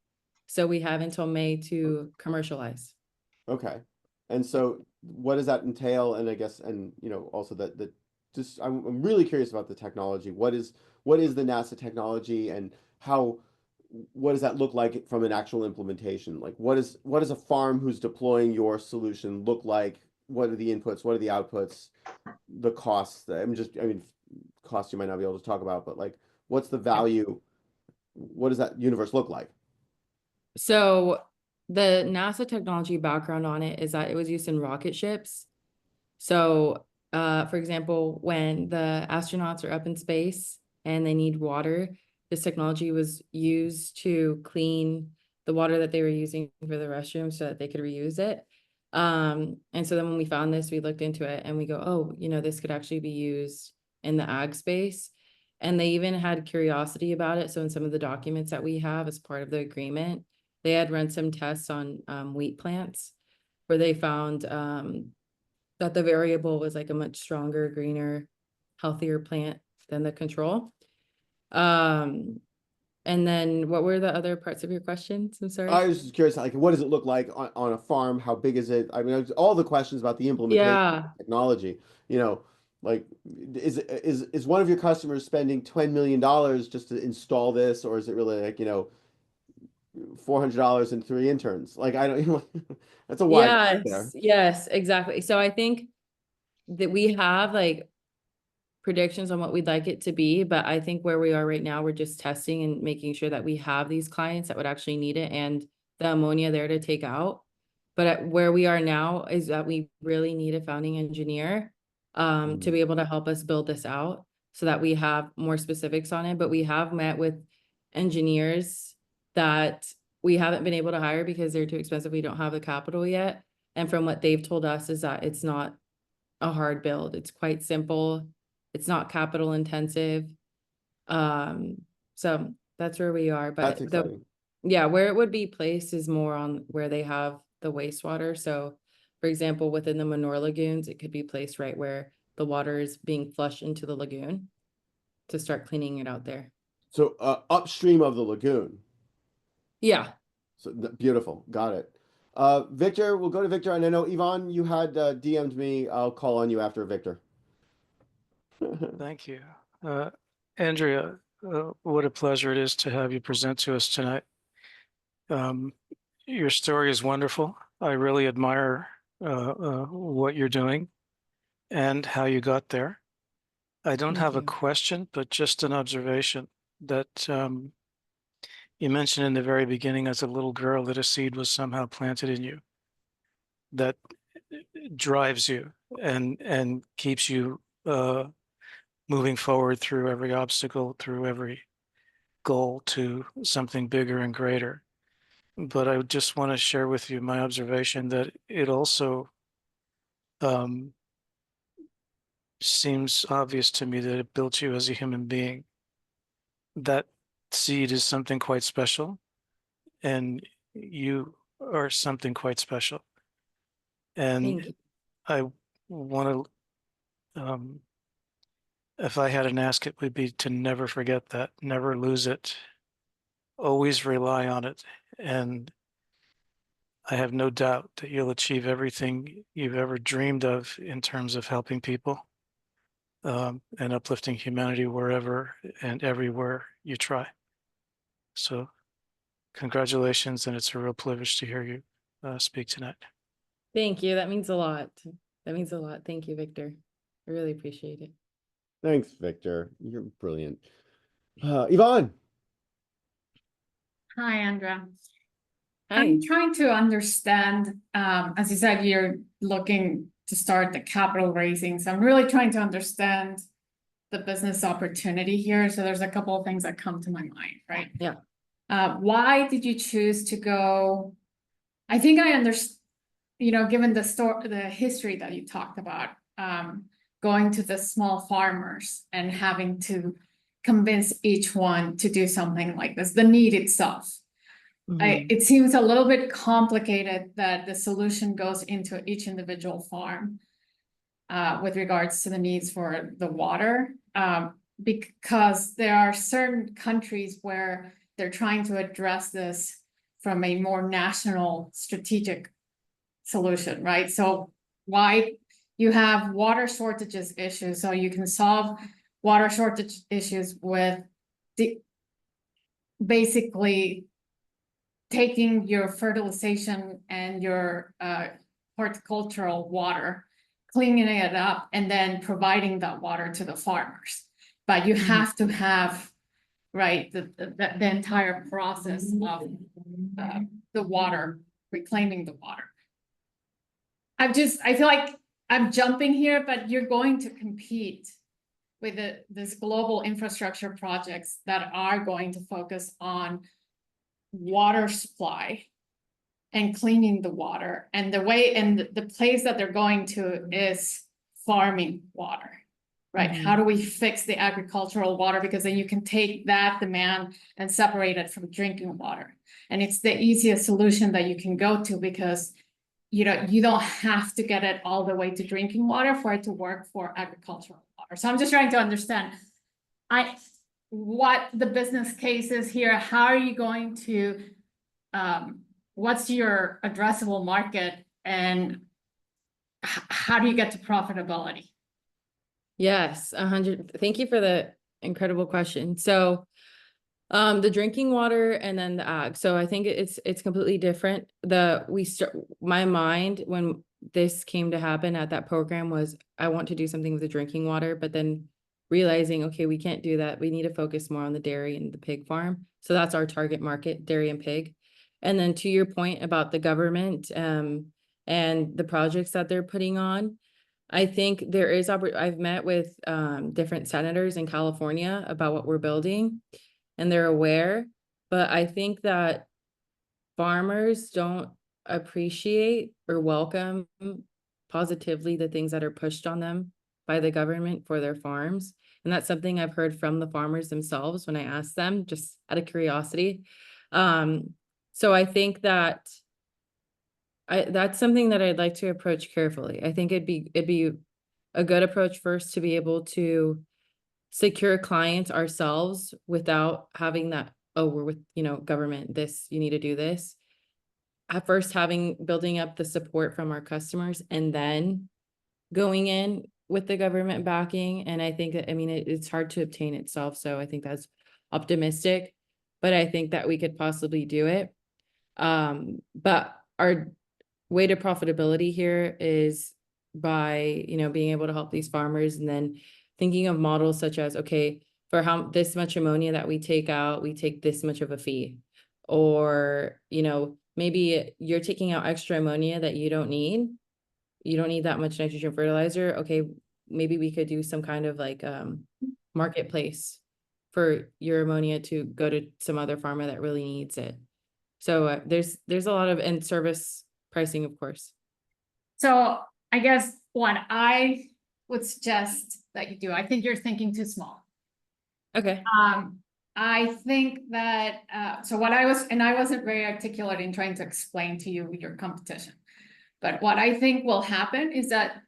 So we have until May to commercialize. Okay. And so what does that entail? And I guess, and also that just I'm really curious about the technology. What is the NASA technology, and what does that look like from an actual implementation? Like what is a farm who's deploying your solution look like? What are the inputs? What are the outputs? The costs? Costs you might not be able to talk about, but like what's the value? What does that universe look like? So the NASA technology background on it is that it was used in rocket ships. So, for example, when the astronauts are up in space and they need water, this technology was used to clean the water that they were using for the restroom so that they could reuse it. And so then when we found this, we looked into it and we go, oh, this could actually be used in the ag space. And they even had curiosity about it. So in some of the documents that we have as part of the agreement, they had run some tests on wheat plants where they found that the variable was like a much stronger, greener, healthier plant than the control. And then what were the other parts of your questions? I'm sorry. I was just curious, like, what does it look like on a farm? How big is it? I mean, all the questions about the implementation of technology, like is one of your customers spending $10 million just to install this, or is it really like, $400 and 3 interns? Like, I don't, that's a wide there. Yes, exactly. So I think that we have like predictions on what we'd like it to be, but I think where we are right now, we're just testing and making sure that we have these clients that would actually need it and the ammonia there to take out. But where we are now is that we really need a founding engineer to be able to help us build this out so that we have more specifics on it. But we have met with engineers that we haven't been able to hire because they're too expensive. We don't have the capital yet. And from what they've told us is that it's not a hard build. It's quite simple. It's not capital intensive. So that's where we are. But That's exciting. where it would be placed is more on where they have the wastewater. So for example, within the manure lagoons, it could be placed right where the water is being flushed into the lagoon to start cleaning it out there. So upstream of the lagoon. Yeah. So beautiful. Got it. Victor, we'll go to Victor. And I know, Yvonne, you had DM'd me. I'll call on you after Victor. Thank you. Andrea, what a pleasure it is to have you present to us tonight. Your story is wonderful. I really admire what you're doing and how you got there. I don't have a question, but just an observation that you mentioned in the very beginning as a little girl that a seed was somehow planted in you that drives you and keeps you moving forward through every obstacle, through every goal to something bigger and greater. But I just want to share with you my observation that it also seems obvious to me that it built you as a human being. That seed is something quite special, and you are something quite special. And I want to, if I had an ask, it would be to never forget that, never lose it, always rely on it. And I have no doubt that you'll achieve everything you've ever dreamed of in terms of helping people and uplifting humanity wherever and everywhere you try. So congratulations, and it's a real privilege to hear you speak tonight. Thank you. That means a lot. That means a lot. Thank you, Victor. I really appreciate it. Thanks, Victor. You're brilliant. Yvonne. Hi, Andrea. Hi. I'm trying to understand, as you said, you're looking to start the capital raising. So I'm really trying to understand the business opportunity here. So there's a couple of things that come to my mind, right? Yeah. Why did you choose to go? I think I understand, given the history that you talked about, going to the small farmers and having to convince each one to do something like this, the need itself. It seems a little bit complicated that the solution goes into each individual farm with regards to the needs for the water, because there are certain countries where they're trying to address this from a more national strategic solution, right? So why you have water shortages issues, so you can solve water shortage issues with basically taking your fertilization and your horticultural water, cleaning it up, and then providing that water to the farmers. But you have to have, right, the entire process of the water, reclaiming the water. I feel like I'm jumping here, but you're going to compete with this global infrastructure projects that are going to focus on water supply and cleaning the water, and the place that they're going to is farming water, right? How do we fix the agricultural water? Because then you can take that demand and separate it from drinking water. And it's the easiest solution that you can go to, because you don't have to get it all the way to drinking water for it to work for agricultural water. So I'm just trying to understand what the business case is here. How are you going to, what's your addressable market, and how do you get to profitability? Yes, 100. Thank you for the incredible question. So the drinking water and then the ag. So I think it's completely different. My mind when this came to happen at that program was, I want to do something with the drinking water, but then realizing, okay, we can't do that. We need to focus more on the dairy and the pig farm. So that's our target market, dairy and pig. And then to your point about the government and the projects that they're putting on, I think there is, I've met with different senators in California about what we're building, and they're aware, but I think that farmers don't appreciate or welcome positively the things that are pushed on them by the government for their farms. And that's something I've heard from the farmers themselves when I ask them, just out of curiosity. So I think that that's something that I'd like to approach carefully. I think it'd be a good approach first to be able to secure clients ourselves without having that, oh, we're with, government, this, you need to do this. At first building up the support from our customers and then going in with the government backing. And I think that, it's hard to obtain itself. So I think that's optimistic, but I think that we could possibly do it. But our way to profitability here is by, being able to help these farmers, and then thinking of models such as, okay, for this much ammonia that we take out, we take this much of a fee. Or, maybe you're taking out extra ammonia that you don't need. You don't need that much nitrogen fertilizer. Okay, maybe we could do some kind of like marketplace for your ammonia to go to some other farmer that really needs it. So there's a lot of, and service pricing, of course. So I guess what I would suggest that you do, I think you're thinking too small. Okay. I think that, so what I wasn't very articulate in trying to explain to you your competition, but what I think will happen is that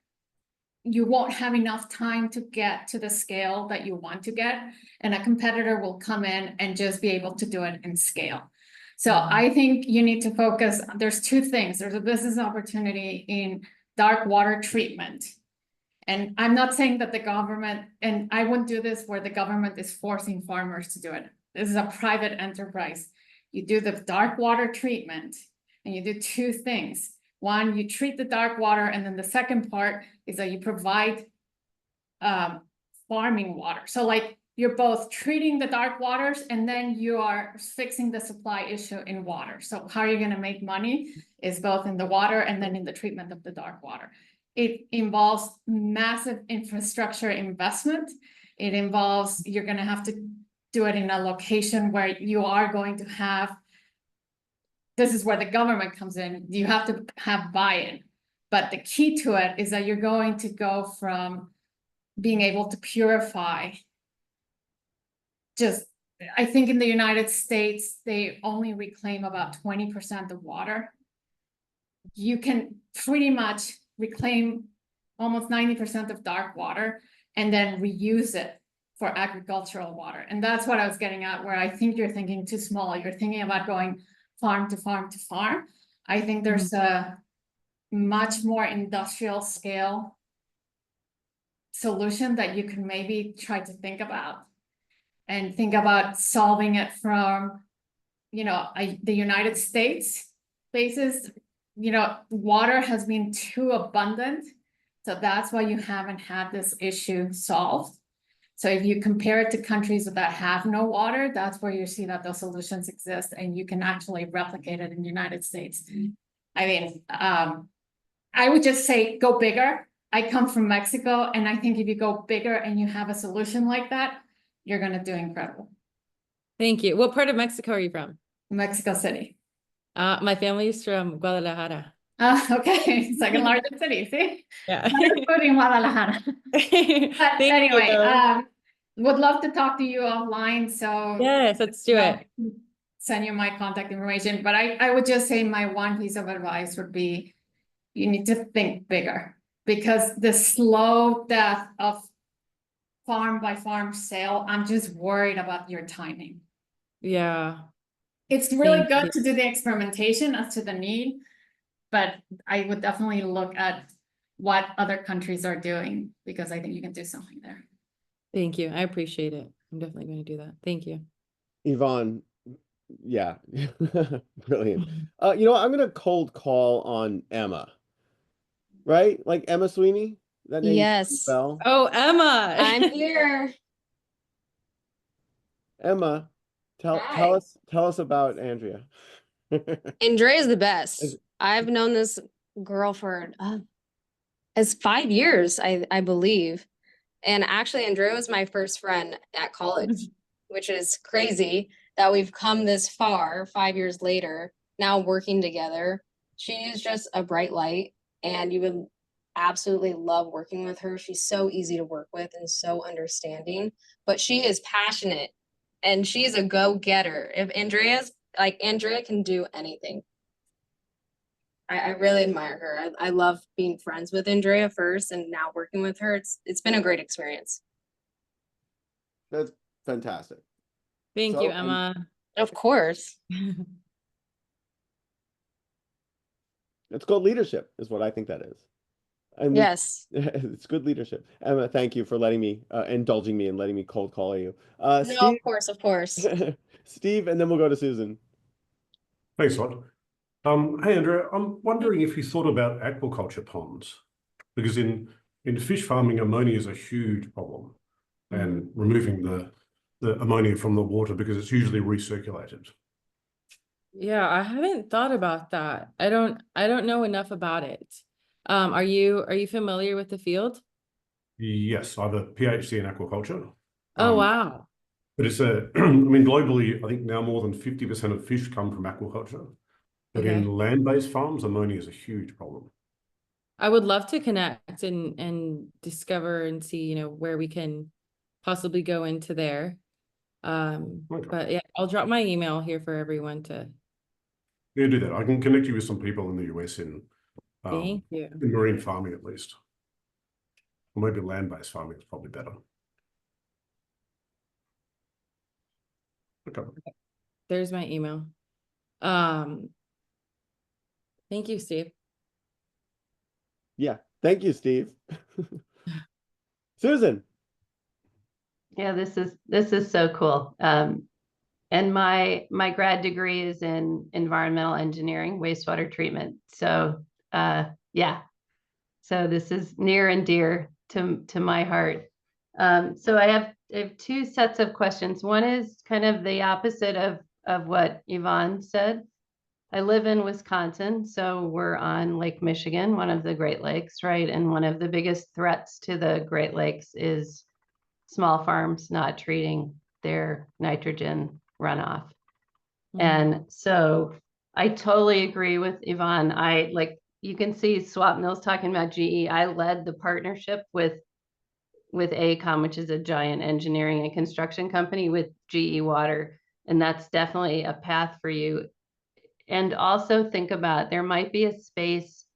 you won't have enough time to get to the scale that you want to get, and a competitor will come in and just be able to do it in scale. So I think you need to focus, there's two things. There's a business opportunity in dark water treatment. And I'm not saying that the government, and I wouldn't do this where the government is forcing farmers to do it. This is a private enterprise. You do the dark water treatment and you do two things. One, you treat the dark water, and then the second part is that you provide farming water. So like you're both treating the dark waters and then you are fixing the supply issue in water. So how are you going to make money is both in the water and then in the treatment of the dark water. It involves massive infrastructure investment. It involves, you're going to have to do it in a location where you are going to have, this is where the government comes in. You have to have buy-in. But the key to it is that you're going to go from being able to purify. I think in the United States, they only reclaim about 20% of water. You can pretty much reclaim almost 90% of dark water and then reuse it for agricultural water. And that's what I was getting at, where I think you're thinking too small. You're thinking about going farm to farm to farm. I think there's much more industrial scale solution that you can maybe try to think about, and think about solving it from, the United States basis. Water has been too abundant, so that's why you haven't had this issue solved. So if you compare it to countries that have no water, that's where you see that those solutions exist, and you can actually replicate it in the United States. I mean, I would just say go bigger. I come from Mexico, and I think if you go bigger and you have a solution like that, you're gonna do incredible. Thank you. What part of Mexico are you from? Mexico City. My family is from Guadalajara. Okay, second largest city, see? Yeah. Food in Guadalajara. But Thank anyway, you. would love to talk to you offline, so. Yes, let's do it. Send you my contact information, but I would just say my one piece of advice would be, you need to think bigger, because the slow death of farm by farm sale, I'm just worried about your timing. Yeah. It's really Thank good you. to do the experimentation as to the need, but I would definitely look at what other countries are doing, because I think you can do something there. Thank you. I appreciate it. I'm definitely going to do that. Thank you. Yvonne, yeah, brilliant. You know what? I'm gonna cold call on Emma, right? Like Emma Sweeney. That name Yes. bell. Oh, Emma. I'm here. Emma, tell Hi. us about Andrea. Andrea's the best. Is- I've known this girl for as 5 years, I believe. And actually, Andrea was my first friend at college, which is crazy that we've come this far 5 years later, now working together. She is just a bright light, and you would absolutely love working with her. She's so easy to work with and so understanding, but she is passionate and she's a go-getter. If Andrea can do anything. I really admire her. I love being friends with Andrea first, and now working with her. It's been a great experience. That's fantastic. Thank So, you, Emma. Of course. It's called leadership, is what I think that is. And Yes. it's good leadership. Emma, thank you for letting me, indulging me and letting me cold call you. No, Steve, of course. Steve, and then we'll go to Susan. Thanks, Rod. Hey, Andrea, I'm wondering if you thought about aquaculture ponds, because in fish farming, ammonia is a huge problem, and removing the ammonia from the water, because it's usually recirculated. Yeah, I haven't thought about that. I don't know enough about it. Are you familiar with the field? Yes, I have a PhD in aquaculture. Oh, wow. But it's I mean, globally, I think now more than 50% of fish come from aquaculture. But Okay. in land-based farms, ammonia is a huge problem. I would love to connect and discover and see, where we can possibly go into there. Okay. But yeah, I'll drop my email here for everyone to. Yeah, do that. I can connect you with some people in the US in Thank you. in marine farming, at least. Or maybe land-based farming is probably better. Okay. There's my email. Thank you, Steve. Yeah, thank you, Steve. Susan. Yeah, this is so cool. And my grad degree is in environmental engineering, wastewater treatment. So yeah, so this is near and dear to my heart. So I have two sets of questions. One is kind of the opposite of what Yvonne said. I live in Wisconsin, so we're on Lake Michigan, one of the Great Lakes, right? And one of the biggest threats to the Great Lakes is small farms not treating their nitrogen runoff. And so I totally agree with Yvonne. You can see Swap Mills talking about GE. I led the partnership with AECOM, which is a giant engineering and construction company, with GE Water. And that's definitely a path for you. And also think about, there might be a space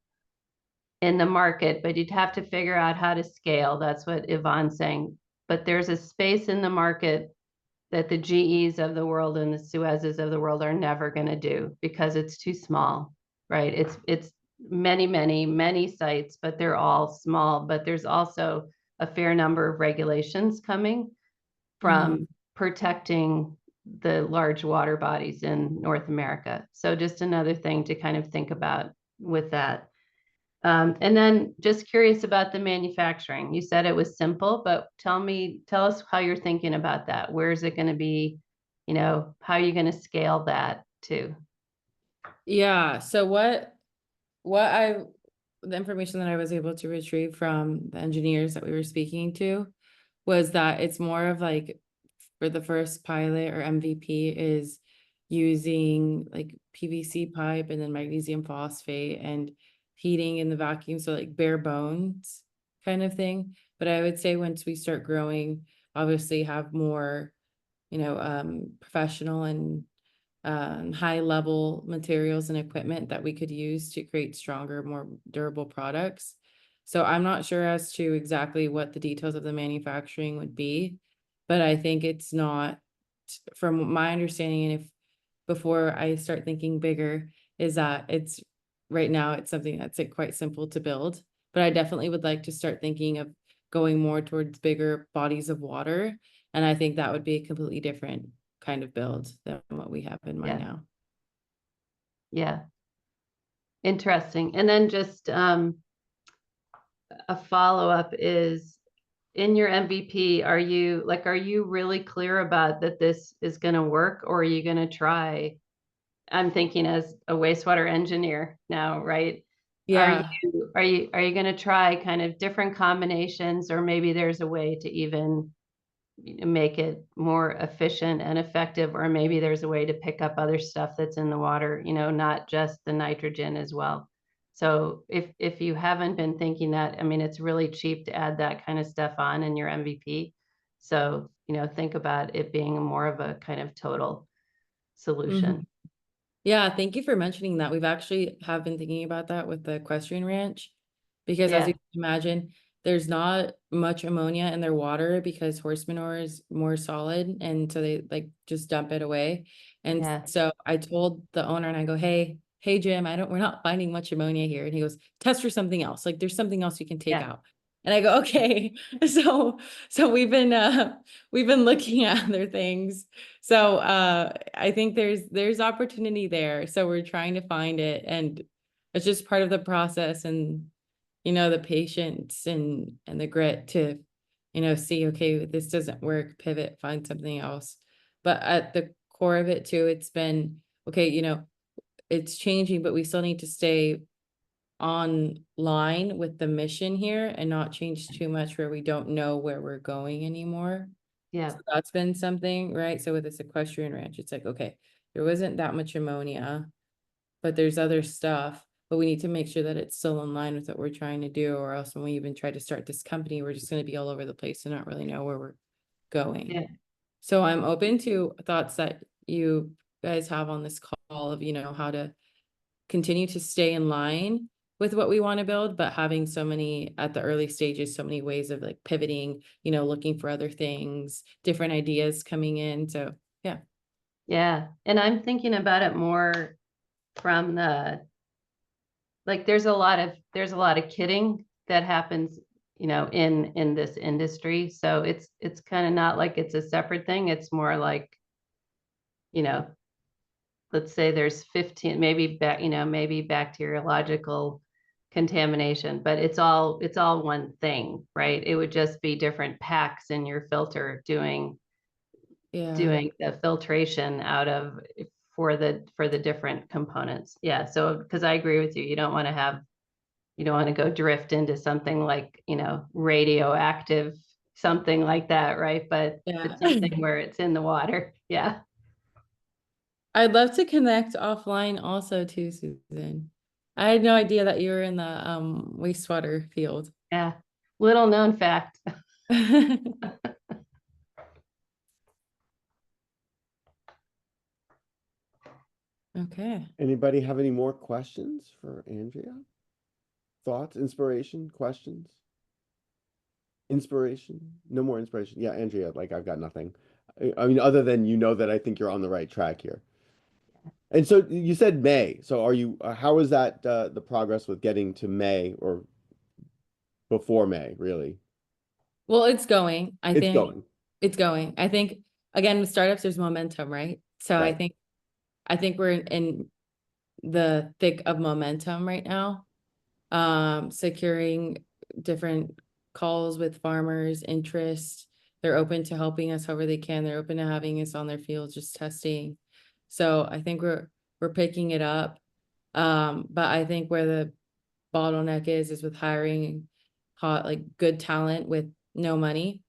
in the market, but you'd have to figure out how to scale. That's what Yvonne's saying. But there's a space in the market that the GEs of the world and the Suezes of the world are never going to do, because it's too small, right? It's many sites, but they're all small. But there's also a fair number of regulations coming from protecting the large water bodies in North America. So just another thing to kind of think about with that. And then just curious about the manufacturing. You said it was simple, but tell us how you're thinking about that. Where is it going to be? You know, how are you going to scale that to? Yeah. So the information that I was able to retrieve from the engineers that we were speaking to was that it's more of like, for the first pilot or MVP is using like PVC pipe and then magnesium phosphate and heating in the vacuum. So like bare bones kind of thing. But I would say once we start growing, obviously have more, professional and high level materials and equipment that we could use to create stronger, more durable products. So I'm not sure as to exactly what the details of the manufacturing would be, but I think it's not, from my understanding, and if before I start thinking bigger, is that it's right now it's something that's like quite simple to build, but I definitely would like to start thinking of going more towards bigger bodies of water. And I think that would be a completely different kind of build than what we have in mind now. Yeah. Interesting. And then just a follow-up is, in your MVP, are you really clear about that this is going to work, or are you going to try? I'm thinking as a wastewater engineer now, right? Yeah. Are you going to try kind of different combinations, or maybe there's a way to even make it more efficient and effective, or maybe there's a way to pick up other stuff that's in the water, not just the nitrogen as well. So if you haven't been thinking that, I mean, it's really cheap to add that kind of stuff on in your MVP. So, think about it being more of a kind of total solution. Yeah, thank you for mentioning that. We've actually have been thinking about that with the equestrian ranch, because as you can imagine, there's not much ammonia in their water because horse manure is more solid, and so they like just dump it away. And so I told the owner, and I go, hey Jim, we're not finding much ammonia here. And he goes, test for something else. Like there's something else you can take out. And I go, okay. So we've been looking at other things. So I think there's opportunity there. So we're trying to find it, and it's just part of the process, and the patience and the grit to see, okay, this doesn't work, pivot, find something else. But at the core of it too, it's been okay, it's changing, but we still need to stay on line with the mission here and not change too much where we don't know where we're going anymore. So that's been something, right? So with this equestrian ranch, it's like, okay, there wasn't that much ammonia, but there's other stuff, but we need to make sure that it's still in line with what we're trying to do, or else when we even try to start this company, we're just going to be all over the place and not really know where we're going. So I'm open to thoughts that you guys have on this call of, how to continue to stay in line with what we want to build, but having so many at the early stages, so many ways of like pivoting, looking for other things, different ideas coming in. So yeah. Yeah. And I'm thinking about it more from there's a lot of kidding that happens, in this industry. So it's kind of not like it's a separate thing. It's more like, let's say there's 15, maybe bacteriological contamination, but it's all one thing, right? It would just be different packs in your filter doing the filtration out of for the different components. Yeah. So because I agree with you, you don't want to go drift into something like, radioactive, something like that, right? But it's something where it's in the water. Yeah. I'd love to connect offline also too, Susan. I had no idea that you were in the wastewater field. Yeah. Little known fact. Okay. Anybody have any more questions for Andrea? Thoughts, inspiration, questions? Inspiration? No more inspiration. Yeah, Andrea, like I've got nothing. I mean, other than that I think you're on the right track here. And so you said May. So are you, how is that the progress with getting to May or before May, really? Well, it's going. I It's think going. it's going. I think again with startups, there's momentum, right? So Right. I think we're in the thick of momentum right now. Securing different calls with farmers, interest. They're open to helping us however they can. They're open to having us on their fields, just testing. So I think we're picking it up. But I think where the bottleneck is with hiring hot, like good talent with no money.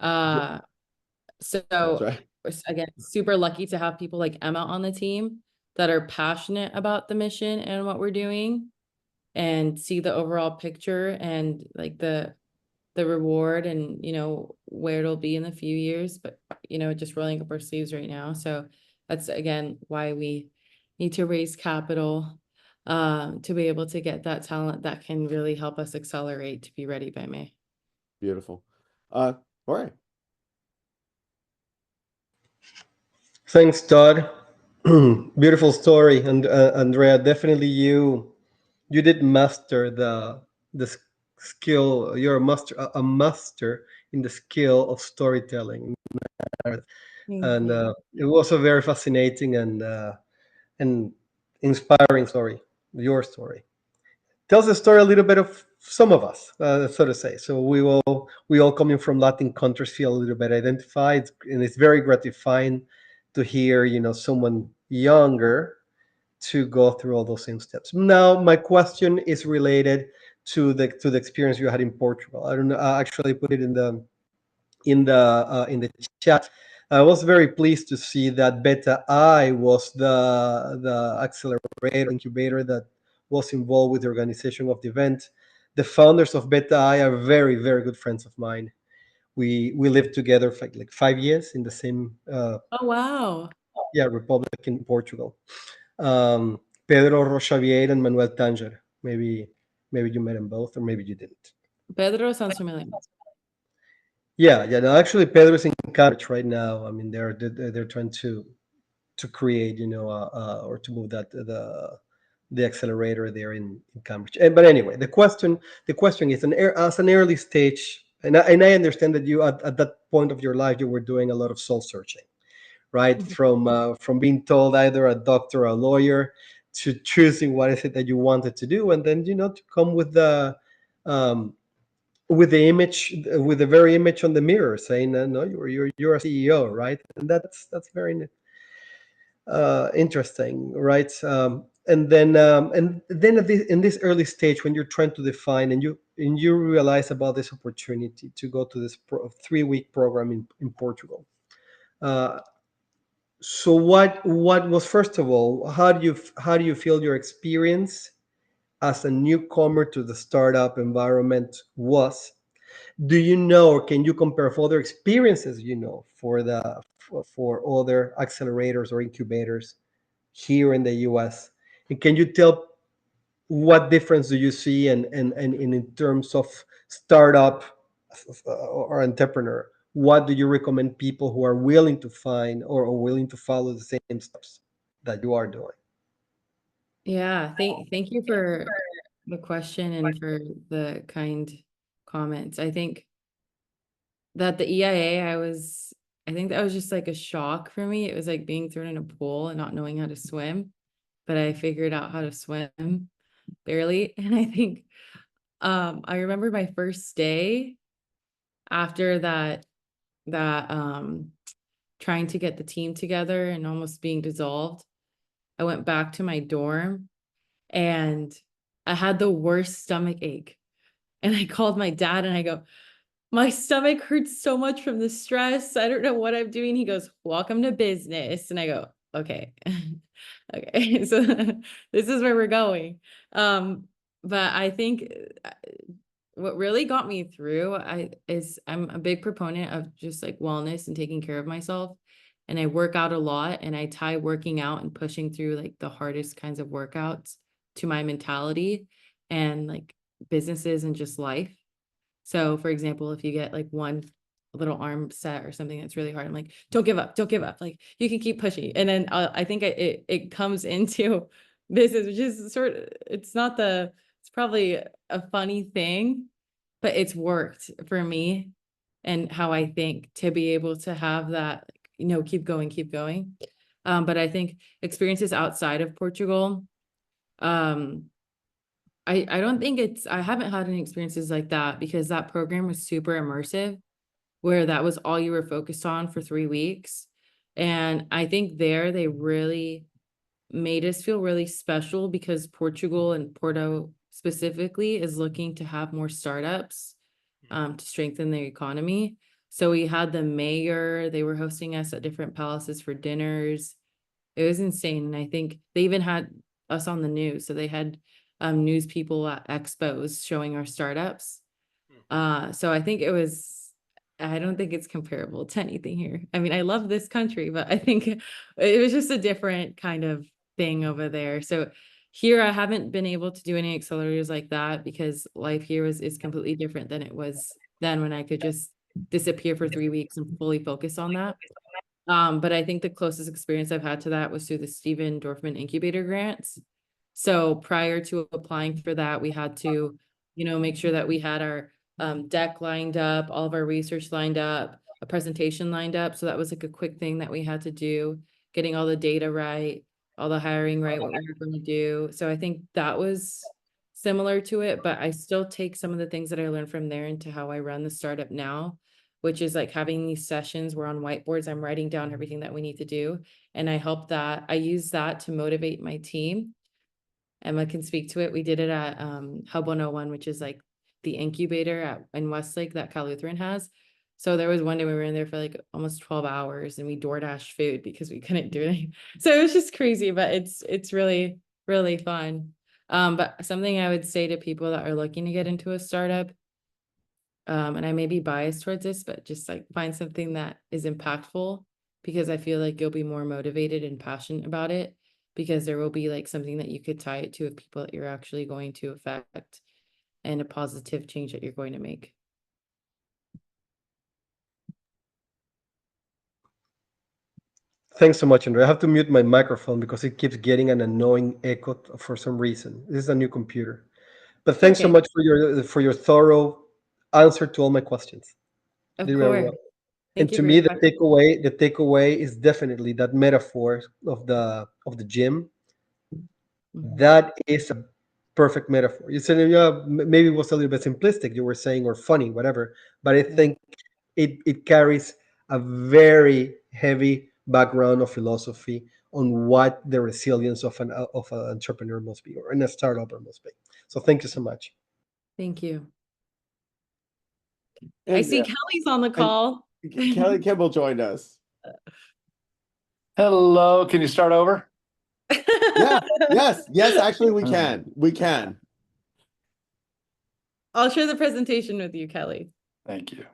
That's So right. again, super lucky to have people like Emma on the team that are passionate about the mission and what we're doing and see the overall picture and like the reward and where it'll be in a few years, but just rolling up our sleeves right now. So that's again why we need to raise capital to be able to get that talent that can really help us accelerate to be ready by May. Beautiful. All right. Thanks, Todd. Beautiful story, and Andrea, definitely you did master the skill. You're a master in the skill of storytelling, and it was a very fascinating and inspiring story. Your story tells the story a little bit of some of us, so to say. So we all coming from Latin countries feel a little bit identified, and it's very gratifying to hear someone younger to go through all those same steps. Now, my question is related to the experience you had in Portugal. I don't know. I actually put it in the chat. I was very pleased to see that Beta I was the accelerator incubator that was involved with the organization of the event. The founders of Beta I are very, very good friends of mine. We lived together for like 5 years in the same Oh, wow. republic in Portugal. Pedro Rochavier and Manuel Tanger. Maybe you met them both, or maybe you didn't. Pedro sounds familiar. Yeah. No, actually, Pedro is in Cambridge right now. I mean, they're trying to create, or to move that the accelerator there in Cambridge. But anyway, the question is, as an early stage, and I understand that you at that point of your life you were doing a lot of soul searching, right? From being told either a doctor or a lawyer to choosing what is it that you wanted to do, and then to come with the image, with the very image on the mirror saying, no, you're a CEO, right? And that's very interesting, right? And then in this early stage when you're trying to define and you realize about this opportunity to go to this 3-week program in Portugal. So what was, first of all, how do you feel your experience as a newcomer to the startup environment was? Do you know, or can you compare for other experiences for other accelerators or incubators here in the US? And can you tell what difference do you see in terms of startup or entrepreneur? What do you recommend people who are willing to find or willing to follow the same steps that you are doing? Yeah, thank you for the question and for the kind comments. I think that the EIA, I think that was just like a shock for me. It was like being thrown in a pool and not knowing how to swim, but I figured out how to swim barely. And I think I remember my first day after that trying to get the team together and almost being dissolved. I went back to my dorm and I had the worst stomach ache. And I called my dad and I go, my stomach hurts so much from the stress. I don't know what I'm doing. He goes, welcome to business. And I go, okay. Okay. So this is where we're going. But I think what really got me through I'm a big proponent of just like wellness and taking care of myself. And I work out a lot and I tie working out and pushing through like the hardest kinds of workouts to my mentality and like businesses and just life. So for example, if you get like one little arm set or something that's really hard. I'm like, don't give up, don't give up. Like you can keep pushing. And then I think it comes into business, which is it's probably a funny thing, but it's worked for me and how I think to be able to have that, keep going, keep going. But I think experiences outside of Portugal, I don't think I haven't had any experiences like that because that program was super immersive, where that was all you were focused on for 3 weeks. And I think they really made us feel really special because Portugal and Porto specifically is looking to have more startups to strengthen their economy. So we had the mayor, they were hosting us at different palaces for dinners. It was insane. And I think they even had us on the news. So they had news people at expos showing our startups. So I think I don't think it's comparable to anything here. I mean, I love this country, but I think it was just a different kind of thing over there. So here I haven't been able to do any accelerators like that because life here is completely different than it was then when I could just disappear for 3 weeks and fully focus on that. But I think the closest experience I've had to that was through the Steven Dorfman incubator grants. So prior to applying for that, we had to, make sure that we had our deck lined up, all of our research lined up, a presentation lined up. So that was like a quick thing that we had to do, getting all the data right, all the hiring right, what we were going to do. So I think that was similar to it, but I still take some of the things that I learned from there into how I run the startup now, which is like having these sessions where on whiteboards, I'm writing down everything that we need to do. And I use that to motivate my team. Emma can speak to it. We did it at Hub 101, which is like the incubator in Westlake that Cal Lutheran has. So there was one day we were in there for like almost 12 hours and we DoorDash food because we couldn't do anything. So it was just crazy, but it's really, really fun. But something I would say to people that are looking to get into a startup, and I may be biased towards this, but just like find something that is impactful because I feel like you'll be more motivated and passionate about it because there will be like something that you could tie it to of people that you're actually going to affect and a positive change that you're going to make. Thanks so much, Andrea. I have to mute my microphone because it keeps getting an annoying echo for some reason. This is a new computer. But thanks so much for your thorough answer to all my questions. Of course. And to me, the takeaway is definitely that metaphor of the gym. Mm-hmm. That is a perfect metaphor. You said, yeah, maybe it was a little bit simplistic, you were saying, or funny, whatever. But I think it carries a very heavy background of philosophy on what the resilience of an entrepreneur must be, or in a startup must be. So thank you so much. Thank you. And I see Kelly's on the call. Kelly Kimball joined us. Hello, can you start over? Yeah, yes, actually we can. I'll share the presentation with you, Kelly. Thank you.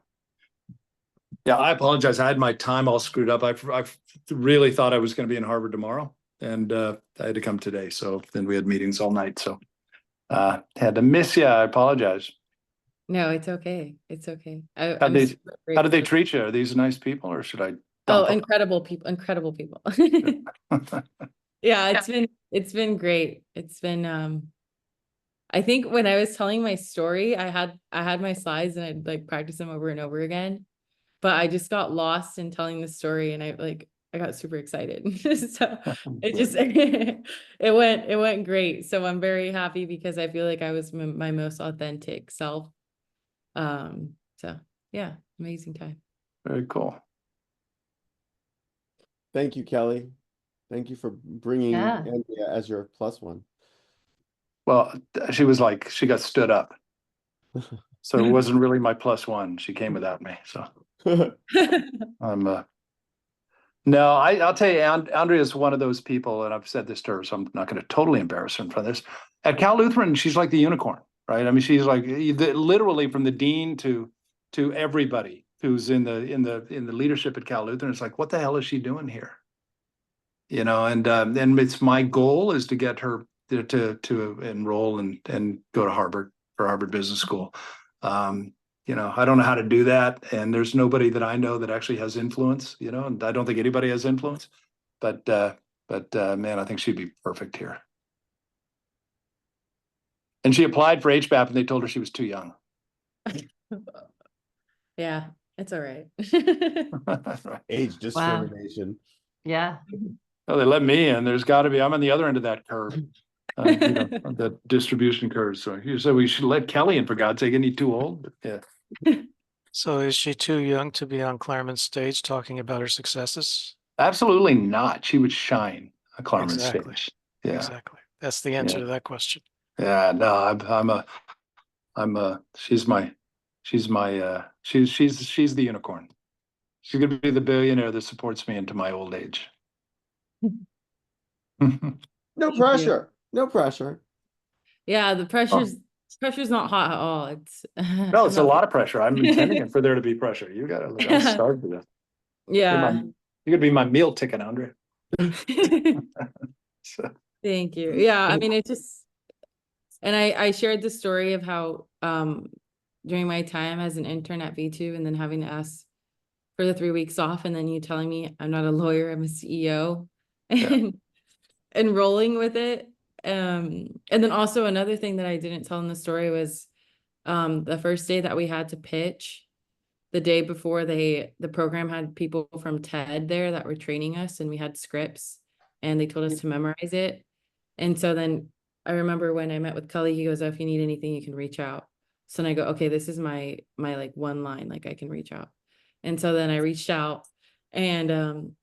Yeah, I apologize. I had my time all screwed up. I really thought I was going to be in Harvard tomorrow, and I had to come today. So then we had meetings all night. So had to miss you. I apologize. No, it's okay. It's okay. How did they treat you? Are these nice people, or should I? Oh, incredible people! Incredible people. Yeah, it's been great. It's been I think when I was telling my story, I had my slides and I'd like practice them over and over again. But I just got lost in telling the story and I got super excited. So it just it went great. So I'm very happy because I feel like I was my most authentic self. So yeah, amazing time. Very cool. Thank you, Kelly. Thank you for bringing Andrea as your +1. Well, she got stood up. So it wasn't really my +1. She came without me. So no, I'll tell you, Andrea is one of those people, and I've said this to her, so I'm not going to totally embarrass her in front of this. At Cal Lutheran, she's like the unicorn, right? I mean, she's like literally from the dean to everybody who's in the leadership at Cal Lutheran. It's like, what the hell is she doing here? You know, and it's my goal is to get her to enroll and go to Harvard for Harvard Business School. I don't know how to do that. And there's nobody that I know that actually has influence, and I don't think anybody has influence. But man, I think she'd be perfect here. And she applied for HBAP and they told her she was too young. Yeah, it's all right. Age discrimination. Yeah. Well, they let me in. There's got to be. I'm on the other end of that curve, the distribution curve. So you said we should let Kelly in, for God's sake. Isn't he too old? Yeah. So is she too young to be on Claremont stage talking about her successes? Absolutely not. She would shine on Claremont Exactly. stage. Yeah. Exactly. That's the answer to that question. Yeah. No, she's the unicorn. She's gonna be the billionaire that supports me into my old age. No pressure. No pressure. Yeah, the pressure's not hot at all. It's No, it's a lot of pressure. I'm intending it for there to be pressure. You gotta look, I'm starved to this. Yeah. You're gonna be my meal ticket, Andrea. So, Thank you. Yeah, I mean, it just, and I shared the story of how during my time as an intern at V2 and then having to ask for the 3 weeks off, and then you telling me I'm not a lawyer, I'm a CEO, and rolling with it. And then also another thing that I didn't tell in the story was the first day that we had to pitch, the day before the program had people from TED there that were training us, and we had scripts and they told us to memorize it. And so then I remember when I met with Cully, he goes, oh, if you need anything, you can reach out. So then I go, okay, this is my like one line, like I can reach out. And so then I reached out, and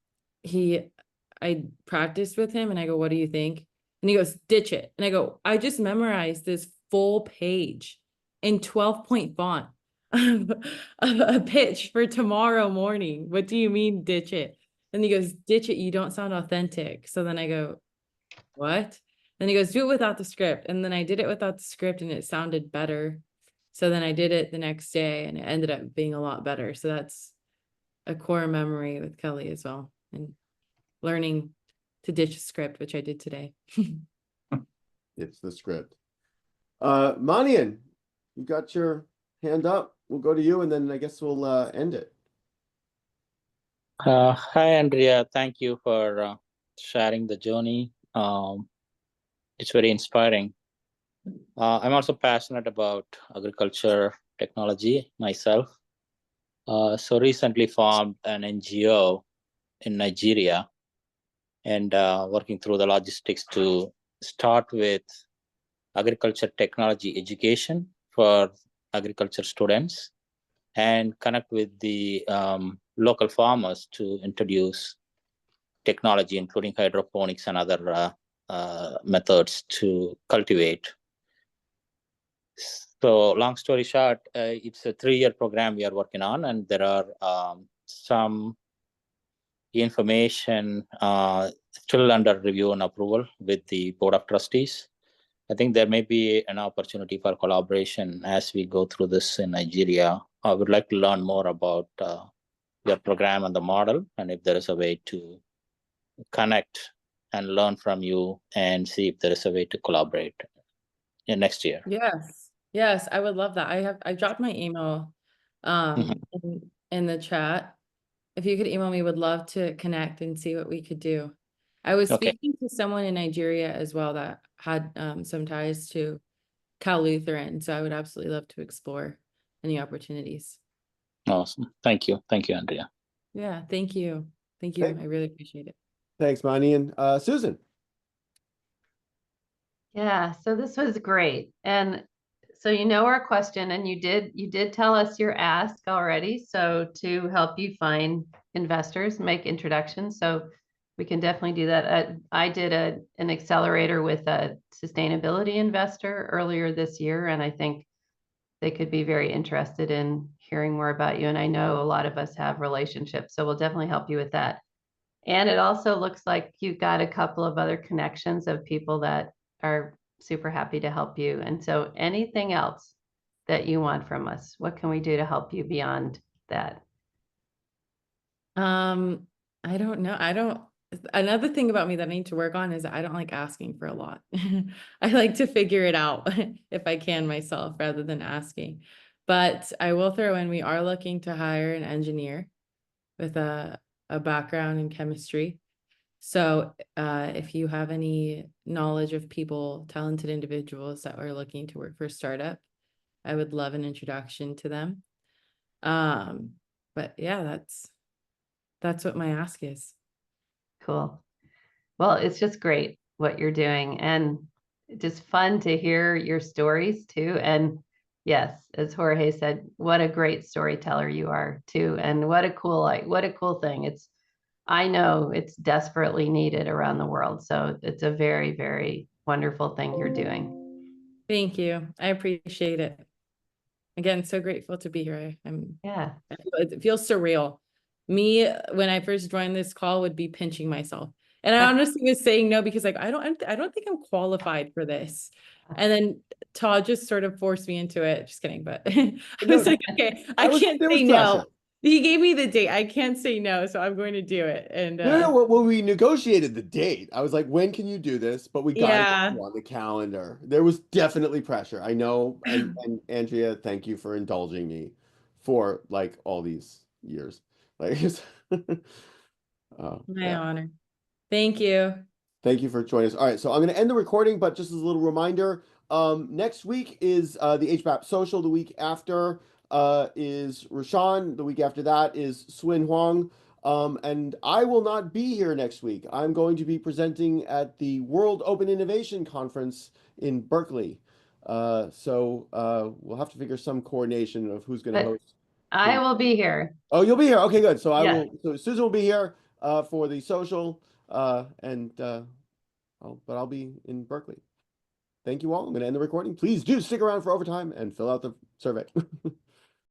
I practiced with him, and I go, what do you think? And he goes, ditch it. And I go, I just memorized this full page in 12-point font of a pitch for tomorrow morning. What do you mean ditch it? And he goes, ditch it, you don't sound authentic. So then I go, what? Then he goes, do it without the script. And then I did it without the script, and it sounded better. So then I did it the next day, and it ended up being a lot better. So that's a core memory with Kelly as well, and learning to ditch a script, which I did today. It's the script. Manian, you got your hand up. We'll go to you, and then I guess we'll end it. Hi, Andrea. Thank you for sharing the journey. It's very inspiring. I'm also passionate about agriculture technology myself. So recently formed an NGO in Nigeria, and working through the logistics to start with agriculture technology education for agriculture students, and connect with the local farmers to introduce technology, including hydroponics and other methods to cultivate. So long story short, it's a 3-year program we are working on, and there are some information still under review and approval with the Board of Trustees. I think there may be an opportunity for collaboration as we go through this in Nigeria. I would like to learn more about your program and the model, and if there is a way to connect and learn from you and see if there is a way to collaborate in next year. Yes, I would love that. I dropped my email in the chat. If you could email me, would love to connect and see what we could do. I was speaking to someone in Nigeria as well that had some ties to Cal Lutheran, so I would absolutely love to explore any opportunities. Awesome. Thank you, Andrea. Yeah, thank you. I really appreciate it. Thanks, Manian. Susan. Yeah, so this was great. And so our question, and you did tell us your ask already. So to help you find investors, make introductions. So we can definitely do that. I did an accelerator with a sustainability investor earlier this year, and I think they could be very interested in hearing more about you. And I know a lot of us have relationships, so we'll definitely help you with that. And it also looks like you've got a couple of other connections of people that are super happy to help you. And so anything else that you want from us, what can we do to help you beyond that? I don't know. Another thing about me that I need to work on is I don't like asking for a lot. I like to figure it out if I can myself rather than asking. But I will throw in, we are looking to hire an engineer with a background in chemistry. So if you have any knowledge of people, talented individuals that are looking to work for a startup, I would love an introduction to them. But yeah, that's what my ask is. Cool. Well, it's just great what you're doing, and just fun to hear your stories too. And yes, as Jorge said, what a great storyteller you are too. And what a cool thing. I know it's desperately needed around the world. So it's a very, very wonderful thing you're doing. Thank you. I appreciate it. Again, so grateful to be here. It feels surreal. Me, when I first joined this call, would be pinching myself. And I honestly was saying no, because like, I don't think I'm qualified for this. And then Todd just sort of forced me into it. Just kidding. But I was like, okay, I can't say no. He gave me the date. I can't say no, so I'm going to do it. And no, when we negotiated the date, I was like, when can you do this? But we got it on the calendar. There was definitely pressure. I know. And Andrea, thank you for indulging me for like all these years. Like, my honor. Thank you. Thank you for joining us. All right, so I'm going to end the recording, but just as a little reminder, next week is the HBAP social. The week after is Rashawn. The week after that is Swin Huang. And I will not be here next week. I'm going to be presenting at the World Open Innovation Conference in Berkeley. So we'll have to figure some coordination of who's going to host. I will be here. Oh, you'll be here. Okay, good. So I will. So Susan will be here for the social, but I'll be in Berkeley. Thank you all. I'm going to end the recording. Please do stick around for overtime and fill out the survey.